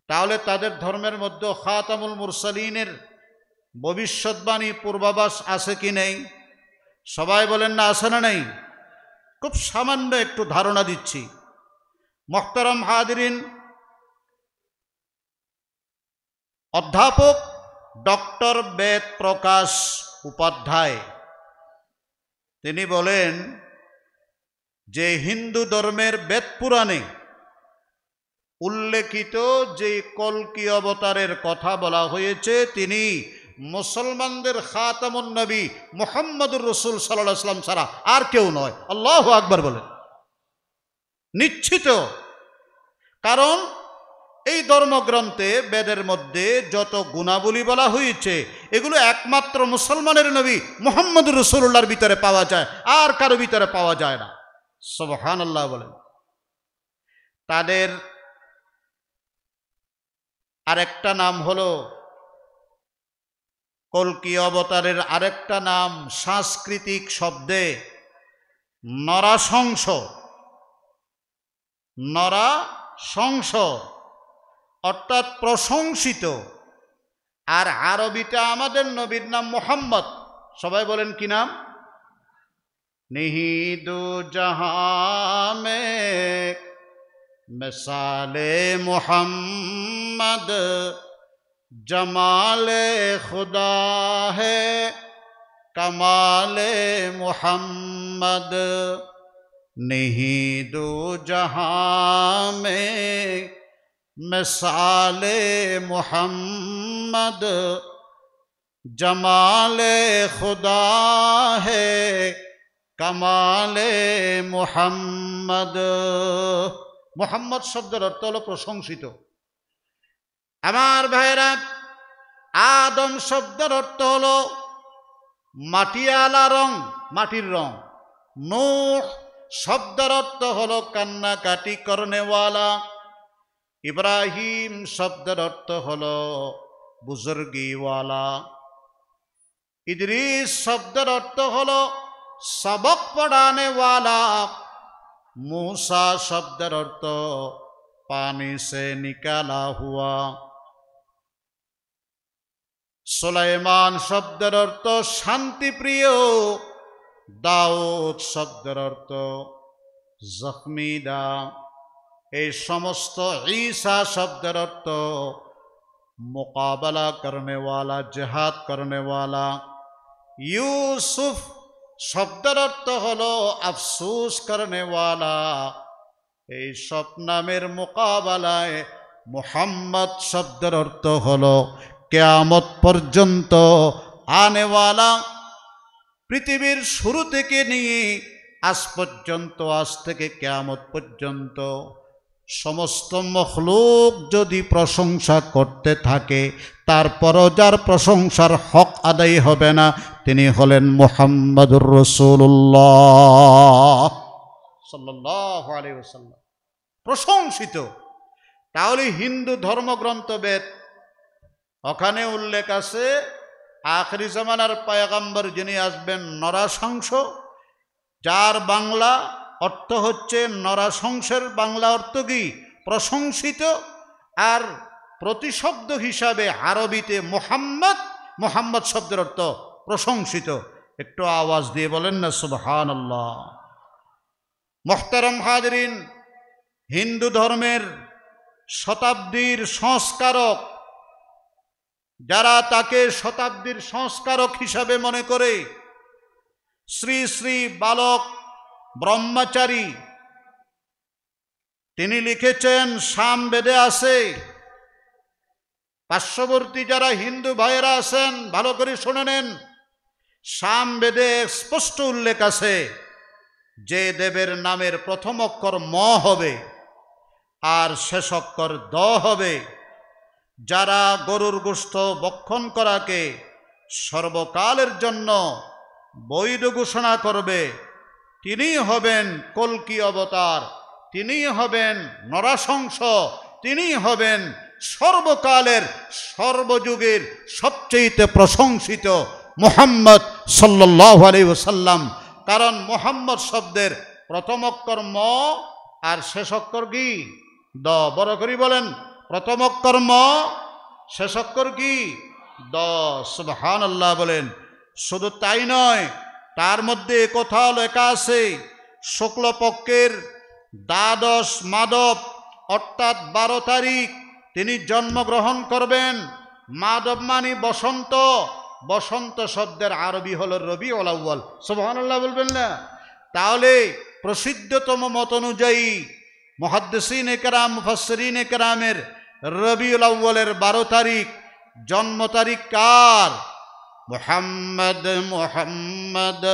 তাহলে তাদের ধর্মের মধ্যে খাতামুল মুরসালিনের ভবিষ্যৎবাণী পূর্বাভাস আছে কি নেই? সবাই বলেন না আছে না নেই? খুব সামান্য একটু ধারণা দিচ্ছি। মুহতারাম হাদিরিন, অধ্যাপক ডক্টর বেদ প্রকাশ উপাধ্যায় তিনি বলেন যে হিন্দু ধর্মের বেদ পুরাণে উল্লেখিত যে কল্কি অবতারের কথা বলা হয়েছে তিনি মুসলমানদের খাতামুন নবী মুহাম্মদুর রাসূল সাল্লাল্লাহু আলাইহি ওয়াসাল্লাম ছাড়া আর কেউ নয়। আল্লাহু আকবার বলেন। নিশ্চিত, কারণ এই ধর্মগ্রন্থে বেদের মধ্যে যত গুণাবলী বলা হয়েছে এগুলো একমাত্র মুসলমানের নবী মুহাম্মদুর রাসূলুল্লাহর ভিতরে পাওয়া যায়, আর কারো ভিতরে পাওয়া যায় না। সুবহানাল্লাহ বলেন। তাদের আরেকটা নাম হলো, কল্কি অবতারের আরেকটা নাম সাংস্কৃতিক শব্দে নরাশংস। নরাশংস অর্থাৎ প্রশংসিত। আর আরবিটা আমাদের নবীর নাম মুহাম্মদ। সবাই বলেন কি নাম? নিহিদু জাহাঁ মে মিসালে মুহাম্মদ জমালে খুদা হে কমালে মুহাম্মদ। নিহিদু জাহাঁ মে মিসালে মুহাম্মদ জমালে খুদা হে কমালে মুহাম্মদ। মুহাম্মদ শব্দের অর্থ হলো প্রশংসিত। আমার ভাইরা, আদম শব্দের অর্থ হলো মাটিয়ালা রং, মাটির রং। নূহ শব্দের অর্থ হলো কান্নাকাটি করনেওয়ালা। ইব্রাহিম শব্দের অর্থ হলো বুজুর্গিওয়ালা। ইদ্রিস শব্দের অর্থ হলো সবক পড়ানেওয়ালা। मूसा शब्दर अर्थ पानी से निकाला हुआ। सुलेमान शब्दर अर्थ शांति प्रिय। दाऊद शब्दर अर्थ जख्मीदा। ए समस्त ईसा शब्दर अर्थ मुकाबला करने वाला, जिहाद करने वाला। यूसुफ शब्दर अर्थ हलो अफसोस करने वाला। এই সব নামের মোকাবেলায় মুহাম্মদ শব্দের অর্থ হলো কিয়ামত পর্যন্ত আনেওয়ালা। পৃথিবীর শুরু থেকে নিয়ে আজ পর্যন্ত, আজ থেকে কিয়ামত পর্যন্ত সমস্ত মখলুক যদি প্রশংসা করতে থাকে, তারপরও যার প্রশংসার হক আদায় হবে না তিনি হলেন মুহাম্মদুর রাসূলুল্লাহ সাল্লাল্লাহু আলাইহি ওয়াসাল্লাম, প্রশংসিত। তাহলে হিন্দু ধর্মগ্রন্থ বেদ, ওখানে উল্লেখ আছে আখিরি জামানার পয়গম্বর যিনি আসবেন নরাশংস, যার বাংলা অর্থ হচ্ছে নরাশংসের বাংলা অর্থ কি? প্রশংসিত। আর প্রতিশব্দ হিসাবে আরবিতে মুহাম্মদ, মুহাম্মদ শব্দের অর্থ প্রশংসিত। একটু আওয়াজ দিয়ে বলেন না সুবহানাল্লাহ। মুহতারাম হাজিরিন, হিন্দু ধর্মের শতাব্দীর সংস্কারক যারা তাকে শতাব্দীর সংস্কারক হিসাবে মনে করে, শ্রী শ্রী বালক ব্রহ্মচারী তিনি লিখেছেন, সামবেদে আছে। পার্শ্ববর্তী যারা হিন্দু ভাইয়েরা আছেন ভালো করে শুনে নেন, সামবেদে স্পষ্ট উল্লেখ আছে যে দেবের নামের প্রথম অক্ষর ম হবে আর শেষ অক্ষর দ হবে। যারা গরুর গোশত ভক্ষণ করাকে সর্বকালের জন্য বৈধ ঘোষণা করবে, তিনি হবেন কল্কি অবতার, তিনি হবেন নরাশংস, তিনি হবেন সর্বকালের সর্বযুগের সবচেয়ে প্রশংসিত মুহাম্মদ সাল্লাল্লাহু আলাইহি ওয়াসাল্লাম। কারণ মুহাম্মদ শব্দের প্রথম অক্ষর ম আর শেষ অক্ষর কি দ। বড় করে বলেন, প্রথম অক্ষর ম, শেষ অক্ষর কি দ। সুবহানাল্লাহ বলেন। শুধু তাই নয়, তার মধ্যে কোথাও লেখা আছে শুক্লপক্ষের দ্বাদশ মাধব অর্থাৎ 12 তারিখ তিনি জন্মগ্রহণ করবেন। মাধব মানে বসন্ত, বসন্ত শব্দের আরবি হলো রবিউল আউয়াল। সুবহানাল্লাহ বলবেন না? তাহলে প্রসিদ্ধতম মত অনুযায়ী মুহাদ্দিসিনে কেরাম, মুফাসসিরিনে কেরামের রবিউল আউয়ালের 12 তারিখ জন্ম তারিখ কার? মুহাম্মদ মুহাম্মদ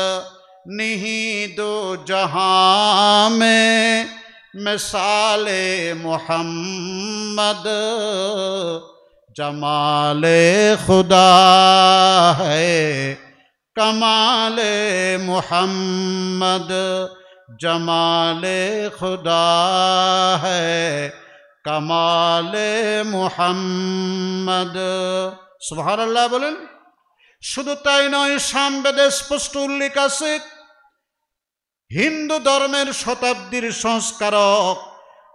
নিহিদো জাহাঁ মে मिसाले मोहम्मद जमाले खुदा है कमाले मोहम्मद जमाले खुदा है कमाले मोहम्मद। सुबहानाल्लाह बोलें। शुधु ताई नय, सामवेदे स्पष्ट उल्लेख आछे हिंदू धर्मेर शताब्दीर संस्कारक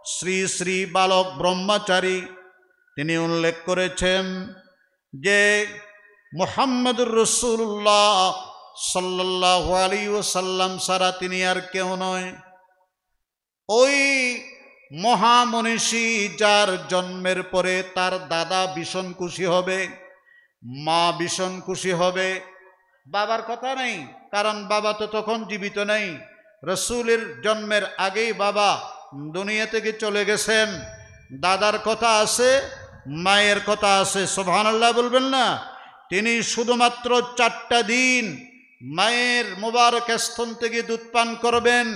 श्री श्री बालक ब्रह्मचारी तिनि उल्लेख करेछेन जे मुहम्मदुर रसूलुल्लाह सल्लल्लाहु आलैहि वसल्लम सारा तिनि आर केउ नय। ओई महामनीषी जार जन्मेर परे तार दादा भीषण खुशी होबे, मा भीषण खुशी होबे। बाबार कथा नहीं, कारण बाबा तो तखन जीवित नहीं। रसूलेर जन्मेर आगेई बाबा दुनिया थेके चले गेছেন। दादार कथा आछे, मायेर कथा आछे। सुबहानाल्लाह बोलबेन ना? तिनि शुधुमात्र 4टा दिन मायेर मुबारक स्तन थेके दूध पान करबेन।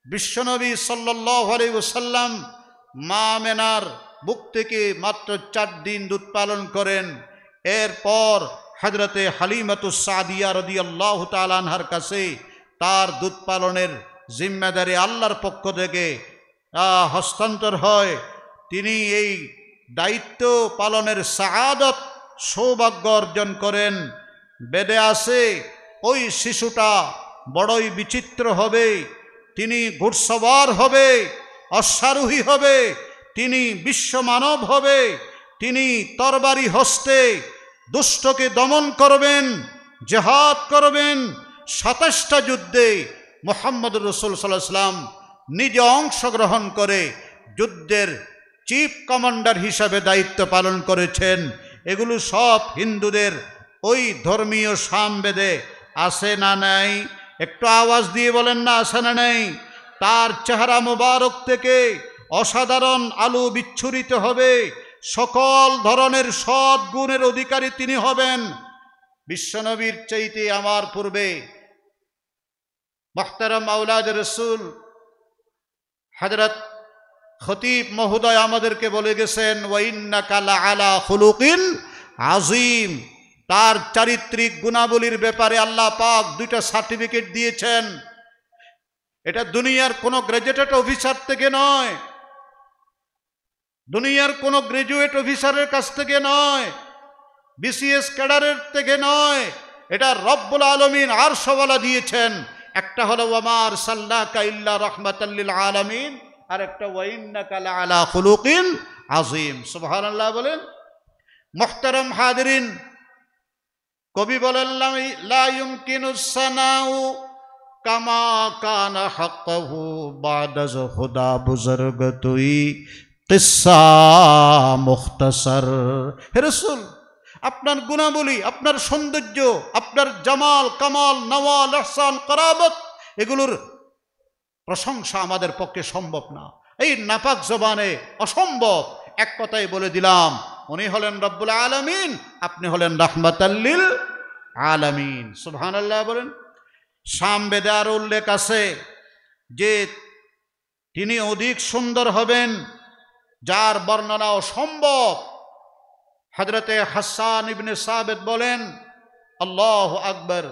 विश्वनबी सल्लल्लाहु अलैहि वसल्लम मा आमेनार बुक थेके मात्र 4 दिन दूध पालन करें। एरपर हजरते हालिमातुस सादिया रादियाल्लाहु ताआला आनहार काछे तार दूध पालनेर जिम्मेदारी आल्लाहर पक्ष थेके हस्तान्तर हय। तिनि एई दायित्व पालनेर साआदत सौभाग्य अर्जन करें। बेदे आछे ओई शिशुटा बड़ई विचित्र हबे, तिनि घुड़सवार हबे, अश्वारोही हबे, तिनि विश्वमानव हबे, तिनि तरबारी हस्ते दुष्टके दमन करबेन, जिहाद करबेन। 27टा युद्धे मुहम्मद रसूल सल्लल्लाहु आलैहि वसल्लम निजे अंशग्रहण करे युद्धेर चीफ कमांडार हिसाबे दायित्व पालन करेছেন। एगुलो सब हिंदुदेर ओई धर्मीय सामवेदे आछे ना नाई? एकटु आवाज दिए बोलेन ना आछे ना नाई? तार चेहरा मुबारक थेके असाधारण आलो बिच्छुरित होबे, सकल धरनेर सद् गुणेर अधिकारी तिनि हबेन। विश्वनबीर चाइते आमार पूर्वे मुहतारम औलाद रसूल हजरत खतीब महोदय आमादेरके बोले गेছেন वा इन्नाका लाआला खुलुकिन आजिम। तार चारित्रिक गुणावलीर ব্যাপারে আল্লাহ পাক 2টা সার্টিফিকেট দিয়েছেন। এটা দুনিয়ার কোনো গ্র্যাজুয়েটেড অফিসার থেকে নয়, দুনিয়ার কোনো গ্র্যাজুয়েট অফিসারের কাছ থেকে নয়, বিসিএস ক্যাডারের থেকে নয়। এটা রব্বুল আলামিন আরশওয়ালা দিয়েছেন। একটা হলো ওয়ামা আরসালনাকা ইল্লা রাহমাতাল লিল আলামিন, আর একটা ওয়া ইন্নাকা লাআলা খুলুকিন আযীম। সুবহানাল্লাহ বলেন। মুহতারাম হাজিরিন, কবি বলেন লা ইউমকিনুস সানাউ কামা কানা হাক্কাহু বাদা হুদা বুজুর্গ তুই কিসসা মুখতাসার। হে রাসূল, আপনার গুণাবলী, আপনার সৌন্দর্য, আপনার জামাল কামাল নওয়াল ইহসান করাবত, এগুলোর প্রশংসা আমাদের পক্ষে সম্ভব না। এই নাপাক জবানে অসম্ভব। এক কথাই বলে দিলাম, উনি হলেন রব্বুল আলামিন, আপনি হলেন রাহমাতাল লিল আলামিন। সুবহানাল্লাহ বলেন। সামবেদে আরো উল্লেখ আছে যে তিনি অধিক সুন্দর হবেন, যার বর্ণনা অসম্ভব। হযরতে হাসান ইবনে সাবিত বলেন, আল্লাহু আকবার,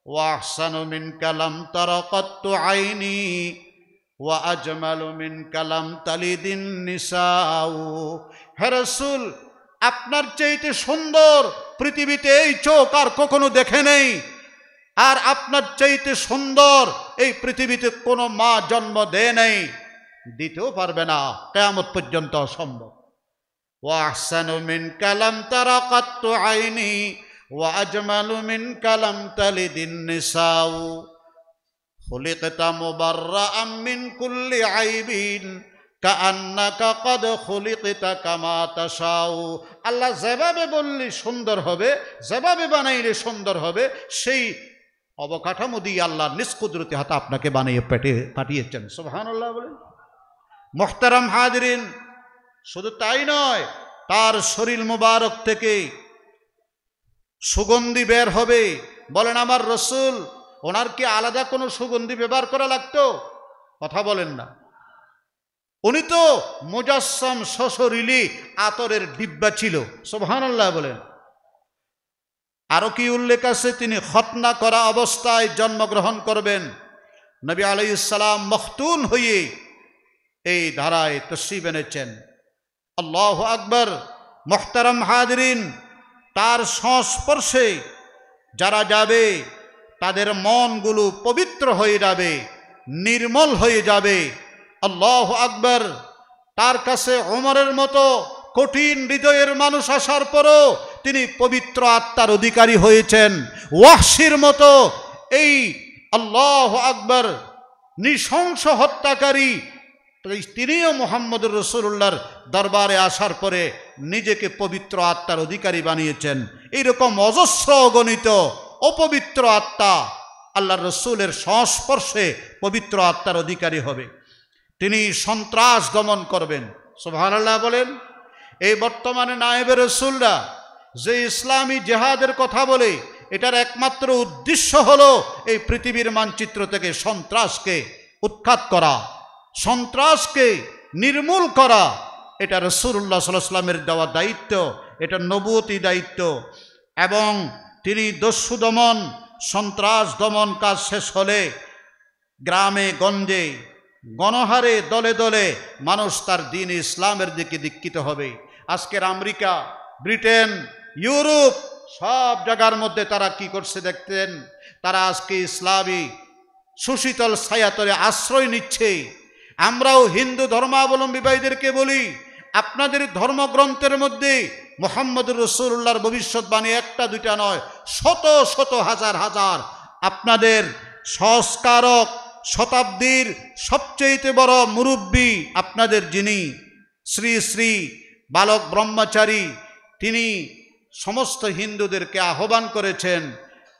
ওয়া আহসানু মিন কালাম তারাকাতু আইনি ওয়া আজমালু মিন কালাম তালিদিন নিসাউ। হে রাসূল, আপনার চাইতে সুন্দর পৃথিবীতে এই চোখ আর কখনো দেখে নেই, আর আপনার চাইতে সুন্দর এই পৃথিবীতে কোনো মা জন্ম দেয় নাই, দিতেও পারবে না, কিয়ামত পর্যন্ত অসম্ভব। ওয়া আহসানু মিন কালাম তারাকাতু আইনি ওয়া আজমালু মিন কালাম তালিদিন নিসাউ। খুলিকতা মুবাররাআম মিন কুল্লি আইবিন কাআন্নাকা কদ খুলিকতা কামা তাশাউ। আল্লাহ যেভাবে বললি সুন্দর হবে, যেভাবে বানাইলে সুন্দর হবে, সেই অবকাঠামো দিয়ে আল্লাহ নিজ কুদরতি হাতে আপনাকে বানিয়ে পাঠিয়েছেন। সুবহানাল্লাহ বলেন। মুহতারাম হাজিরিন, শুধু তাই নয়, তার শরীর মুবারক থেকে সুগন্ধি বের হবে। বলেন আমার রসুল, ওনার কি আলাদা কোনো সুগন্ধি ব্যবহার করা লাগতো? কথা বলেন না। উনি তো মুজাসসাম সশরীরী আতরের ডিব্বা ছিল। সুবহানাল্লাহ বলেন। আরো কি উল্লেখ আছে, তিনি খতনা করা অবস্থায় জন্মগ্রহণ করবেন। নবী আলাইহিস সালাম মখতুন হয়ে এই ধারায় তশরিফ এনেছেন। আল্লাহু আকবার। মুহতারাম হাজিরিন, তার সংস্পর্শে যারা যাবে তাদের মনগুলো পবিত্র হয়ে যাবে, নির্মল হয়ে যাবে। আল্লাহু আকবার। তার কাছে ওমরের মতো কঠিন হৃদয়ের মানুষ আসার পরও তিনি পবিত্র আত্মার অধিকারী হয়েছেন। ওয়াহশির মতো এই আল্লাহু আকবার নৃশংস হত্যাকারী, তিনিও মুহাম্মদুর রাসূলুল্লাহর দরবারে আসার পরে নিজেকে পবিত্র আত্মার অধিকারী বানিয়েছেন। এইরকম অজস্র অগণিত অপবিত্র আত্মা আল্লাহর রসুলের সংস্পর্শে পবিত্র আত্মার অধিকারী হবে। তিনি সন্ত্রাস দমন করবেন। সুবহানাল্লাহ বলেন। এই বর্তমানে নায়েবে রসুলরা যে ইসলামী জেহাদের কথা বলে, এটার একমাত্র উদ্দেশ্য হলো এই পৃথিবীর মানচিত্র থেকে সন্ত্রাসকে উৎখাত করা, সন্ত্রাসকে নির্মূল করা। এটা রাসূলুল্লাহ সাল্লাল্লাহু আলাইহি ওয়াসাল্লামের দেওয়া দায়িত্ব, এটা নবুয়তি দায়িত্ব। এবং তিনি দস্যু দমন, সন্ত্রাস দমন কাজ শেষ হলে গ্রামে গঞ্জে গণহারে দলে দলে মানুষ তার দ্বীন ইসলামের দিকে দীক্ষিত হবে। আজকের আমেরিকা, ব্রিটেন, ইউরোপ সব জায়গার মধ্যে তারা কি করছে দেখতেন, তারা আজকে ইসলামী সুশীতল ছায়াতলে আশ্রয় নিচ্ছে। আমরাও হিন্দু ধর্মাবলম্বী ভাইদেরকে বলি, আপনাদের ধর্মগ্রন্থের মধ্যে মুহাম্মদুর রাসূলুল্লাহর ভবিষ্যৎবাণী একটা দুইটা নয়, শত শত হাজার হাজার আপনাদের সংস্কারক, শতাব্দীর সবচেয়ে বড় মুরব্বী আপনাদের যিনি শ্রী শ্রী বালক ব্রহ্মচারী, তিনি সমস্ত হিন্দুদেরকে আহ্বান করেছেন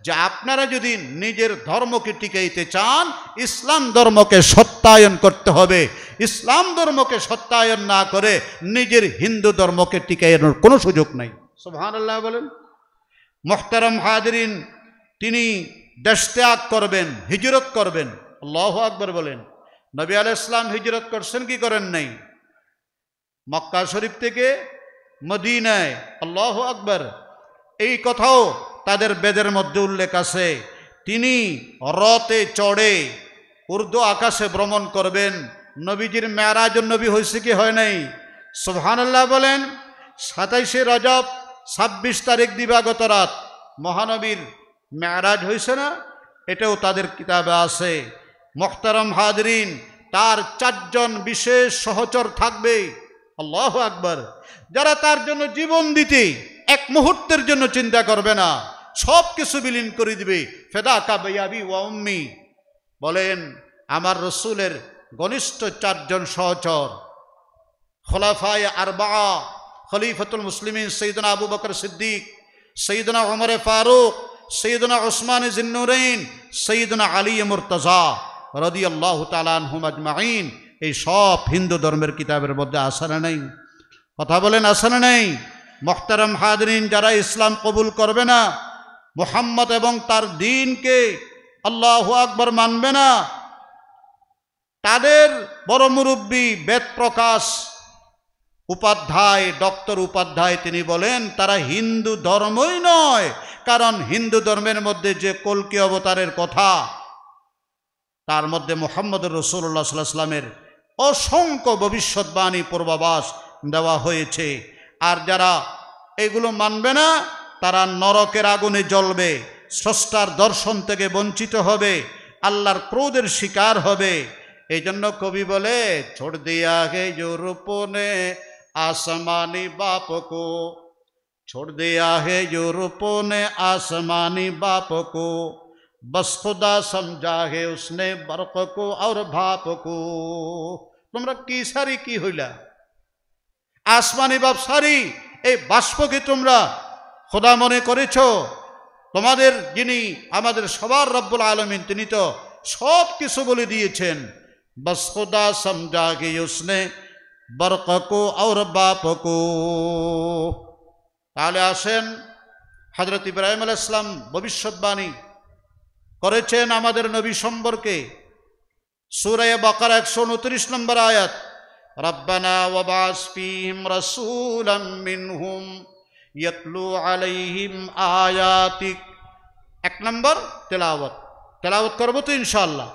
যে আপনারা যদি নিজের ধর্মকে টিকাইতে চান, ইসলাম ধর্মকে সত্যায়ন করতে হবে। ইসলাম ধর্মকে সত্যায়ন না করে নিজের হিন্দু ধর্মকে টিকাইনোর কোনো সুযোগ নাই। সুবহানাল্লাহ বলেন। মুহতারাম হাজিরিন, তিনি দেশ ত্যাগ করবেন, হিজরত করবেন। আল্লাহু আকবার বলেন। নবী আলাইহিস সালাম হিজরত করছেন কি করেন নাই? মক্কা শরীফ থেকে মদিনায়। আল্লাহু আকবার। এই কথাও তাদের বেদের মধ্যে উল্লেখ আছে। তিনি রথে চড়ে উর্দু আকাশে ভ্রমণ করবেন। নবীজির মেরাজ নবী হয়েছে কি হয় নাই? সুবহানাল্লাহ বলেন। 27শে রজব 26 তারিখ দিবাগত রাত মহানবীর মেরাজ হয়েছে না? এটাও তাদের কিতাবে আছে। মুহতারাম হাজিরিন, তার 4 জন বিশেষ সহচর থাকবে। আল্লাহু আকবার। যারা তার জন্য জীবন দিতে এক মুহূর্তের জন্য চিন্তা করবে না, সব কিছু বিলীন করে দিবে। ফেদাকা বিআবি ওয়া উম্মি। বলেন আমার রসুলের ঘনিষ্ঠ 4 জন সহচর, খোলাফায়ে আরবাআ, খলিফাতুল মুসলিমিন সৈয়দনা আবু বকর সিদ্দিক, সৈয়দনা উমর ফারুক, সৈয়দনা উসমান জিন্নুরাইন, সৈয়দনা আলী মুর্তজা রাদিয়াল্লাহু তাআলা আনহুম আজমাইন। এই সব হিন্দু ধর্মের কিতাবের মধ্যে আসে না নেই? কথা বলেন, আসে না নেই? মুহতারাম হাজরিন, যারা ইসলাম কবুল করবে না, মুহাম্মদ এবং তার দ্বীনকে আল্লাহু আকবার মানবে না, তাদের বড় মুরব্বী বেদপ্রকাশ উপাধ্যায়, ডক্টর উপাধ্যায়, তিনি বলেন তারা হিন্দু ধর্মই নয়। কারণ হিন্দু ধর্মের মধ্যে যে কল্কি অবতারের কথা, তার মধ্যে মুহাম্মদুর রাসূলুল্লাহ সাল্লাল্লাহু আলাইহি ওয়াসাল্লামের অসংখ্য ভবিষ্যৎবাণী পূর্বাভাস দেওয়া হয়েছে। আর যারা এগুলো মানবে না, তারা নরকের আগুনে জ্বলবে, স্রষ্টার দর্শন থেকে বঞ্চিত হবে, আল্লাহর ক্রোধের শিকার হবে। এই জন্য কবি বলে, ছোড় দিয়া হে यूरोप ने आसमानी बाप को, छोड़ दिया है यूरोप ने आसमानी बाप को, बस खुदा समझा है उसने बर्क को और भाप को। তোমরা কি সারি কি হইলা? আসমানি বাপ সারি, এই বাষ্পকে তোমরা খোদা মনে করেছ? তোমাদের যিনি আমাদের সবার রব্বুল আলামিন, তিনি তো সব কিছু বলে দিয়েছেন। बस खुदा समझा कि उसने बर्क को और बाप को। তাহলে আসেন, হযরত ইব্রাহিম আলাইহিস সালাম ভবিষ্যৎবাণী করেছেন আমাদের নবী সম্পর্কে। সূরা বাকারা 129 নম্বর আয়াত, রব্বানা ওয়াবাস ফীহিম রাসূলাম মিনহুম ইয়াতলু আলাইহিম আয়াতিক। 1 নম্বর তেলাওয়াত করব তো ইনশাআল্লাহ।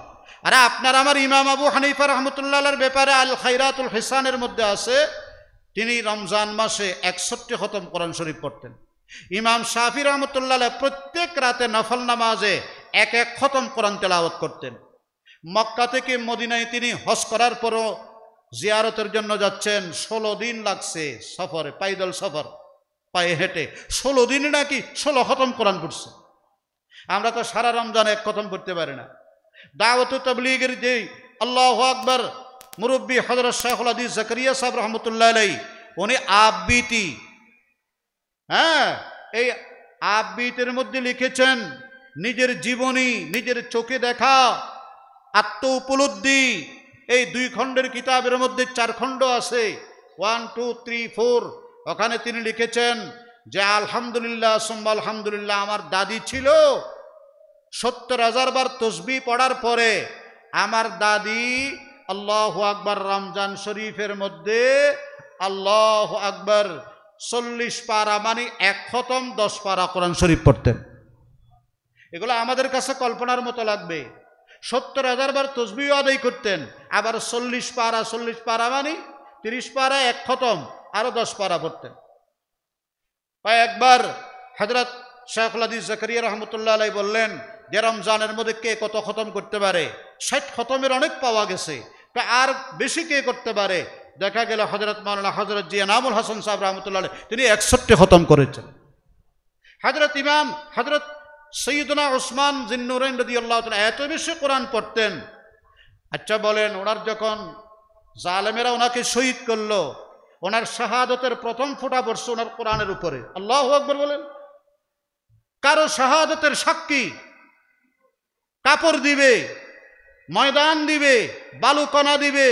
আরে আপনার আমার ইমাম আবু হানিফা রাহমাতুল্লাহর ব্যাপারে আল খায়রাতুল হিসানের মধ্যে আছে, তিনি রমজান মাসে 61 খতম কোরআন শরীফ পড়তেন। ইমাম শাফি রাহমাতুল্লাহ প্রত্যেক রাতে নফল নামাজে 1 খতম কোরআন তেলাওয়াত করতেন। মক্কা থেকে মদিনায় তিনি হজ করার পরও জিয়ারতের জন্য যাচ্ছেন, 16 দিন লাগছে সফরে, পাইদল সফর, পায়ে হেঁটে 16 দিনে নাকি 16 খতম কোরআন পড়ছে। আমরা তো সারা রমজান 1 খতম পড়তে পারি না। দাওয়াত তাবলীগের যে আল্লাহু আকবার মুরব্বী হযরত শাইখুল হাদিস জাকারিয়া সাহেব রহমতুল্লাহ আলাইহি, উনি আবৃত্তি, এই আবৃত্তির মধ্যে লিখেছেন নিজের জীবনী, নিজের চোখে দেখা আত্ম উপলব্ধি। এই 2 খণ্ডের কিতাবের মধ্যে 4 খণ্ড আছে, 1, 2, 3, 4। ওখানে তিনি লিখেছেন যে আলহামদুলিল্লাহ সুম্মা আলহামদুলিল্লাহ, আমার দাদি ছিল 70,000 বার তসবিহ পড়ার পরে আমার দাদি আল্লাহু আকবার রমজান শরীফের মধ্যে আল্লাহু আকবার 40 পারা, মানে 1 খতম 10 পারা কোরআন শরীফ পড়তেন। এগুলো আমাদের কাছে কল্পনার মতো লাগবে। 70,000 বার তসবিহ আদায় করতেন, আবার 40 পারা মানে 30 পারা 1 খতম, আরো 10 পারা পড়তেন। একবার হযরত শাইখুল হাদিস জাকারিয়া রাহমাতুল্লাহ আলাইহি বললেন যে রমজানের মধ্যে কে কত খতম করতে পারে? 60 খতমের অনেক পাওয়া গেছে, আর বেশি কে করতে পারে? দেখা গেল হযরত মাওলানা হযরত জি এনামুল হাসান সাহেব রাহমাতুল্লাহ আলাইহি তিনি 61 খতম করেছেন। হযরত ইমাম হযরত সৈয়দনা উসমান জিন্নুরাইন রাদিয়াল্লাহু তাআলা এত বেশি কোরআন পড়তেন। আচ্ছা বলেন, ওনার যখন জালেমেরা ওনাকে শহীদ করলো, ওনার শাহাদতের প্রথম ফোঁটা পড়ছে ওনার কোরআনের উপরে। আল্লাহু আকবার বলেন। কারো শাহাদতের সাক্ষী কাপড় দিবে, ময়দান দিবে, বালুকণা দিবে,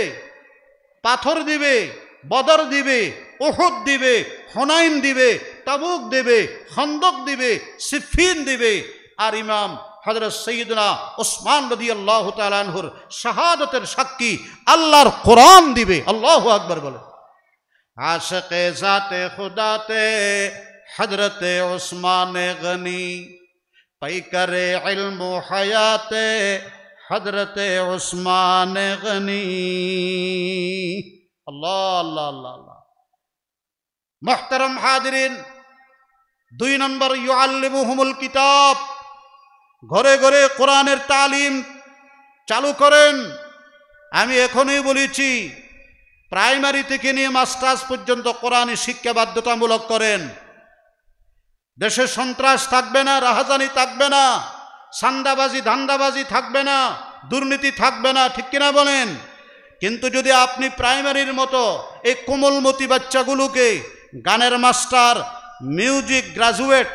পাথর দিবে, বদর দিবে, উহুদ দিবে, হুনাইন দিবে, তাবুক দিবে, খন্দক দিবে, সিফিন দিবে। আর ইমাম হযরত সৈয়দনা উসমান রাদিয়াল্লাহু তাআলা আনহুর শাহাদতের সাক্ষী আল্লাহর কোরআন দিবে। আল্লাহু আকবার বলে। আশিকে জাতে খুদাতে হযরত উসমান গনি, পাইকারে ইলম হায়াতে হযরত উসমান গনি। আল্লাহ আল্লাহ আল্লাহ আল্লাহ। মুহতারাম হাজিরিন, 2 নম্বর ইউআল্লিমুহুমুল কিতাব, ঘরে ঘরে কোরআনের তালিম চালু করেন। আমি এখনই বলেছি, প্রাইমারি থেকে নিয়ে মাস্টার্স পর্যন্ত কোরআনী শিক্ষা বাধ্যতামূলক করেন। দেশে সন্ত্রাস থাকবে না, রাহাজানি থাকবে না, সান্দাবাজি ধান্দাবাজি থাকবে না, দুর্নীতি থাকবে না, ঠিক কিনা বলেন? কিন্তু যদি আপনি প্রাইমারির মতো এই কোমলমতি বাচ্চাগুলোকে গানের মাস্টার, মিউজিক গ্রাজুয়েট,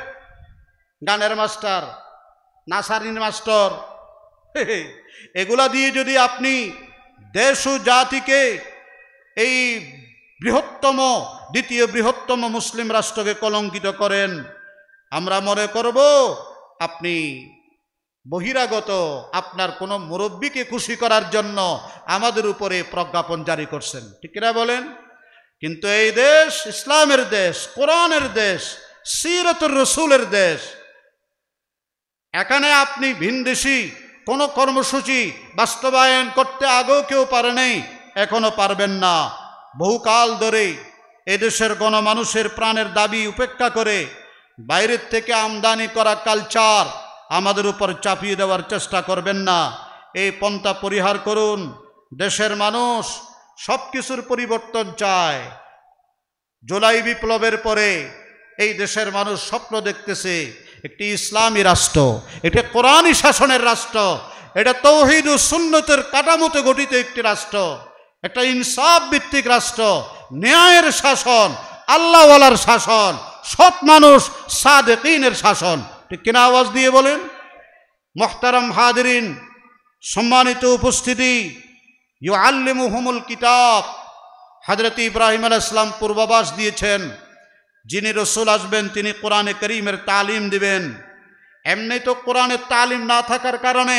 গানের মাস্টার, নার্সারির মাস্টার, এগুলা দিয়ে যদি আপনি দেশ ও জাতিকে, এই দ্বিতীয় বৃহত্তম মুসলিম রাষ্ট্রকে কলঙ্কিত করেন, আমরা মনে করব আপনি বহিরাগত আপনার কোনো মুরব্বীকে খুশি করার জন্য আমাদের উপরে প্রজ্ঞাপন জারি করছেন, ঠিক কিনা বলেন? কিন্তু এই দেশ ইসলামের দেশ, কোরআনের দেশ, সিরাতুর রাসূলের দেশ। এখানে আপনি ভিনদেশি কোনো কর্মসূচি বাস্তবায়ন করতে আগেও কেউ পারে নাই, এখনো পারবেন না। বহুকাল ধরে এদেশের গণমানুষের প্রাণের দাবি উপেক্ষা করে বাইরের থেকে আমদানি করা কালচার আমাদের উপর চাপিয়ে দেওয়ার চেষ্টা করবেন না। এই পন্থা পরিহার করুন। দেশের মানুষ সব কিছুর পরিবর্তন চায়। জুলাই বিপ্লবের পরে এই দেশের মানুষ স্বপ্ন দেখতেছে একটি ইসলামী রাষ্ট্র, এটা কোরআনী শাসনের রাষ্ট্র, এটা তাওহীদ ও সুন্নতের কাঠামোতে গঠিত একটি রাষ্ট্র, একটা ইনসাফ ভিত্তিক রাষ্ট্র, ন্যায়ের শাসন, আল্লাহওয়ালার শাসন, সৎ মানুষ সাদেকিনের শাসন, ঠিক কিনা? আওয়াজ দিয়ে বলেন। মুহতারাম হাদিরিন, সম্মানিত উপস্থিতি, ইউআল্লিমুহুমুল কিতাব, হযরত ইব্রাহিম আলাইহিস সালাম পূর্বাভাস দিয়েছেন যিনি রসুল আসবেন তিনি কোরআনে কারীমের তালিম দিবেন। এমনি তো কোরআনের তালিম না থাকার কারণে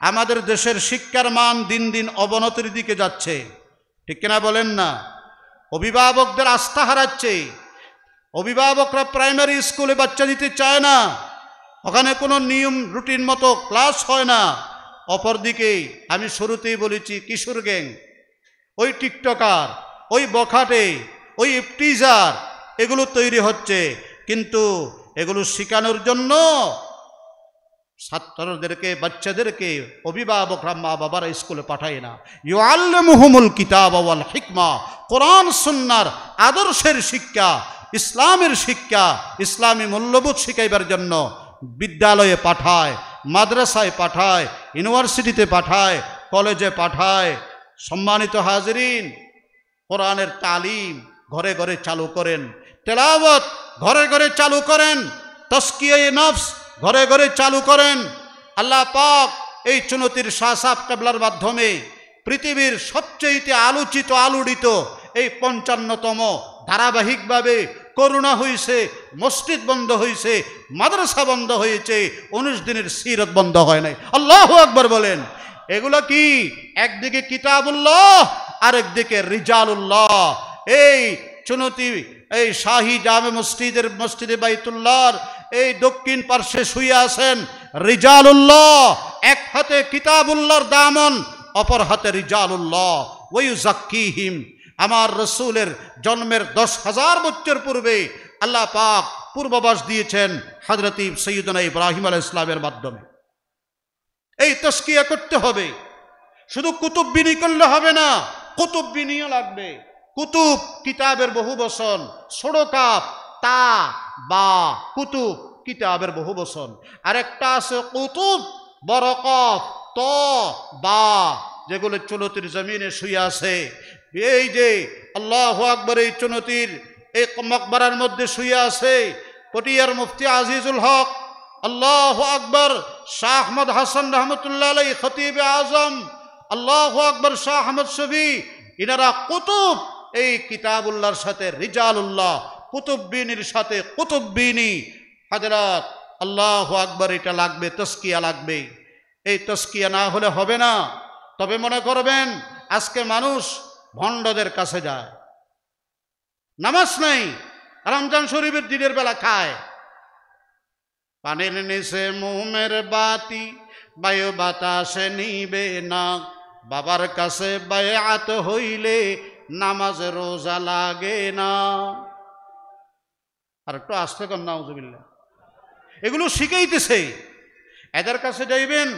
আমাদের দেশের শিক্ষার মান দিন দিন অবনতির দিকে যাচ্ছে, ঠিক কিনা বলেন না? অভিভাবকদের আস্থা হারাচ্ছে। অভিভাবকরা প্রাইমারি স্কুলে বাচ্চা দিতে চায় না, ওখানে কোনো নিয়ম রুটিন মতো ক্লাস হয় না। অপরদিকে আমি শুরুতেই বলেছি কিশোর গ্যাং, ওই টিকটকার, ওই বখাটে, ওই ইফটিজার, এগুলো তৈরি হচ্ছে। কিন্তু এগুলো শেখানোর জন্য ছাত্রদেরকে, বাচ্চাদেরকে অভিভাবকরা, মা বাবারা স্কুলে পাঠায় না। ইউআল্লিমুহুমুল কিতাব ওয়াল হিকমা, কোরআন সুন্নাহর আদর্শের শিক্ষা, ইসলামের শিক্ষা, ইসলামী মূল্যবোধ শিখাইবার জন্য বিদ্যালয়ে পাঠায়, মাদ্রাসায় পাঠায়, ইউনিভার্সিটিতে পাঠায়, কলেজে পাঠায়। সম্মানিত হাজিরিন, কোরআনের তালিম ঘরে ঘরে চালু করেন, তেলাওয়াত ঘরে ঘরে চালু করেন, তাজকিয়ায়ে নফস ঘরে ঘরে চালু করেন। আল্লাহ পাক এই চুনতির শাহ সাহেব কেবলার মাধ্যমে পৃথিবীর সবচেয়ে আলোচিত আলোড়িত এই ৫৫তম ধারাবাহিকভাবে করোনা হয়েছে, মসজিদ বন্ধ হয়েছে, মাদ্রাসা বন্ধ হয়েছে, ১৯ দিনের সিরত বন্ধ হয় নাই। আল্লাহু আকবার বলেন। এগুলো কি? একদিকে কিতাবুল্লাহ, আরেকদিকে রিজালুল্লাহ। এই চুনতি, এই শাহী জামে মসজিদে বাইতুল্লাহর এই দক্ষিণ পার্শ্বে শুয়ে আছেন রিজালুল্লাহ। এক হাতে কিতাবুল্লাহর দামন, অপর হাতে রিজালুল্লাহ। ওয়ায়ুযাক্কিহিম, আমার রসুলের জন্মের ১০,০০০ বছর পূর্বে আল্লাহ পাক পূর্বাভাস দিয়েছেন হযরত সৈয়দনা ইব্রাহিম আলাইহিস সালামের মাধ্যমে। এই তাজকিয়া করতে হবে। শুধু কুতুববিনি করলে হবে না, কুতুববিনিও লাগবে। কুতুব কিতাবের বহু বচন, ছোড়কাপ তা বা কুতুব কিতাবের বহু বচন। আরেকটা আছে কুতুব বরকফ ত বা, যেগুলো চুনতির জমিনে শুয়ে আছে। এই যে আল্লাহু আকবার, এই চুনতির এই মকবরার মধ্যে শুয়ে আছে পটিয়ার মুফতি আজিজুল হক, আল্লাহু আকবার, শাহ আহমদ হাসান রহমতুল্লাহ আলাইহি খতিবে আজম, আল্লাহু আকবার, শাহ আহমদ শফি। ইনারা কুতুব, এই কিতাবুল্লাহর সাথে রিজালুল্লাহ, কুতুববিনীর সাথে কুতুববিনী। হযরত আল্লাহু আকবার, এটা লাগবে, তাজকিয়া লাগবে। এই তাজকিয়া না হলে হবে না। তবে মনে করবেন আজকে মানুষ ভণ্ডদের কাছে যায়, নামাজ নাই, রমজান শরীফের দিনের বেলা খায়। পানির নিচে মোমের বাতি, বায়ু বাতাসে নিবে না, বাবার কাছে বায়াত হইলে নামাজ রোজা লাগে না। আর একটু আস্তে কর, নাউজুবিল্লাহ। এগুলো শিখাইতেছে। এদের কাছে যাইবেন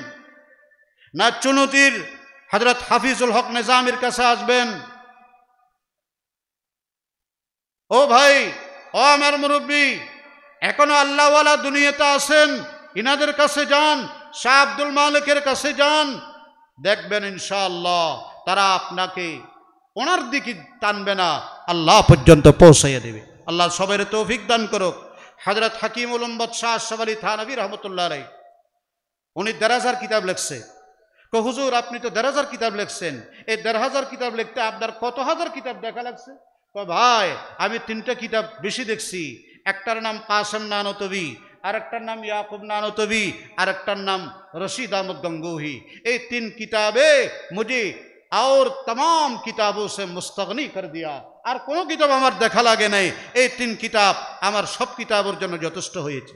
না, চুনতির হযরত হাফিজুল হক নিজামীর কাছে আসবেন। ও ভাই, ও আমার মুরব্বী, এখনো আল্লাহওয়ালা দুনিয়াতে আছেন, ইনাদের কাছে যান, শাহ আব্দুল মালিকের কাছে যান। দেখবেন ইনশাআল্লাহ তারা আপনাকে ওনার দিকে টানবে না, আল্লাহ পর্যন্ত পৌঁছাইয়া দেবে। আল্লাহ সবাইরে তৌফিক দান করুক। হযরত হাকিমুল উম্মত শাহ আশরাফ আলী থানভী রহমতুল্লাহ আলাইহি, উনি দেরাজার কিতাব লিখছে। হুজুর আপনি তো ১,৫০০ কিতাব লিখছেন, এই ১,৫০০ কিতাব লিখতে আপনার কত হাজার কিতাব দেখা লাগছে? ভাই আমি ৩টা কিতাব বেশি দেখছি। একটার নাম কাসেম নানতবী, আরেকটার নাম ইয়াকুব নানতবী, আরেকটার নাম রশিদ আহমদ গঙ্গোহী। এই ৩ কিতাবে মুझे और तमाम किताबों से मुस्तगनी कर दिया। আর কোনো কিতাব আমার দেখা লাগে নাই। এই ৩ কিতাব আমার সব কিতাবের জন্য যথেষ্ট হয়েছে।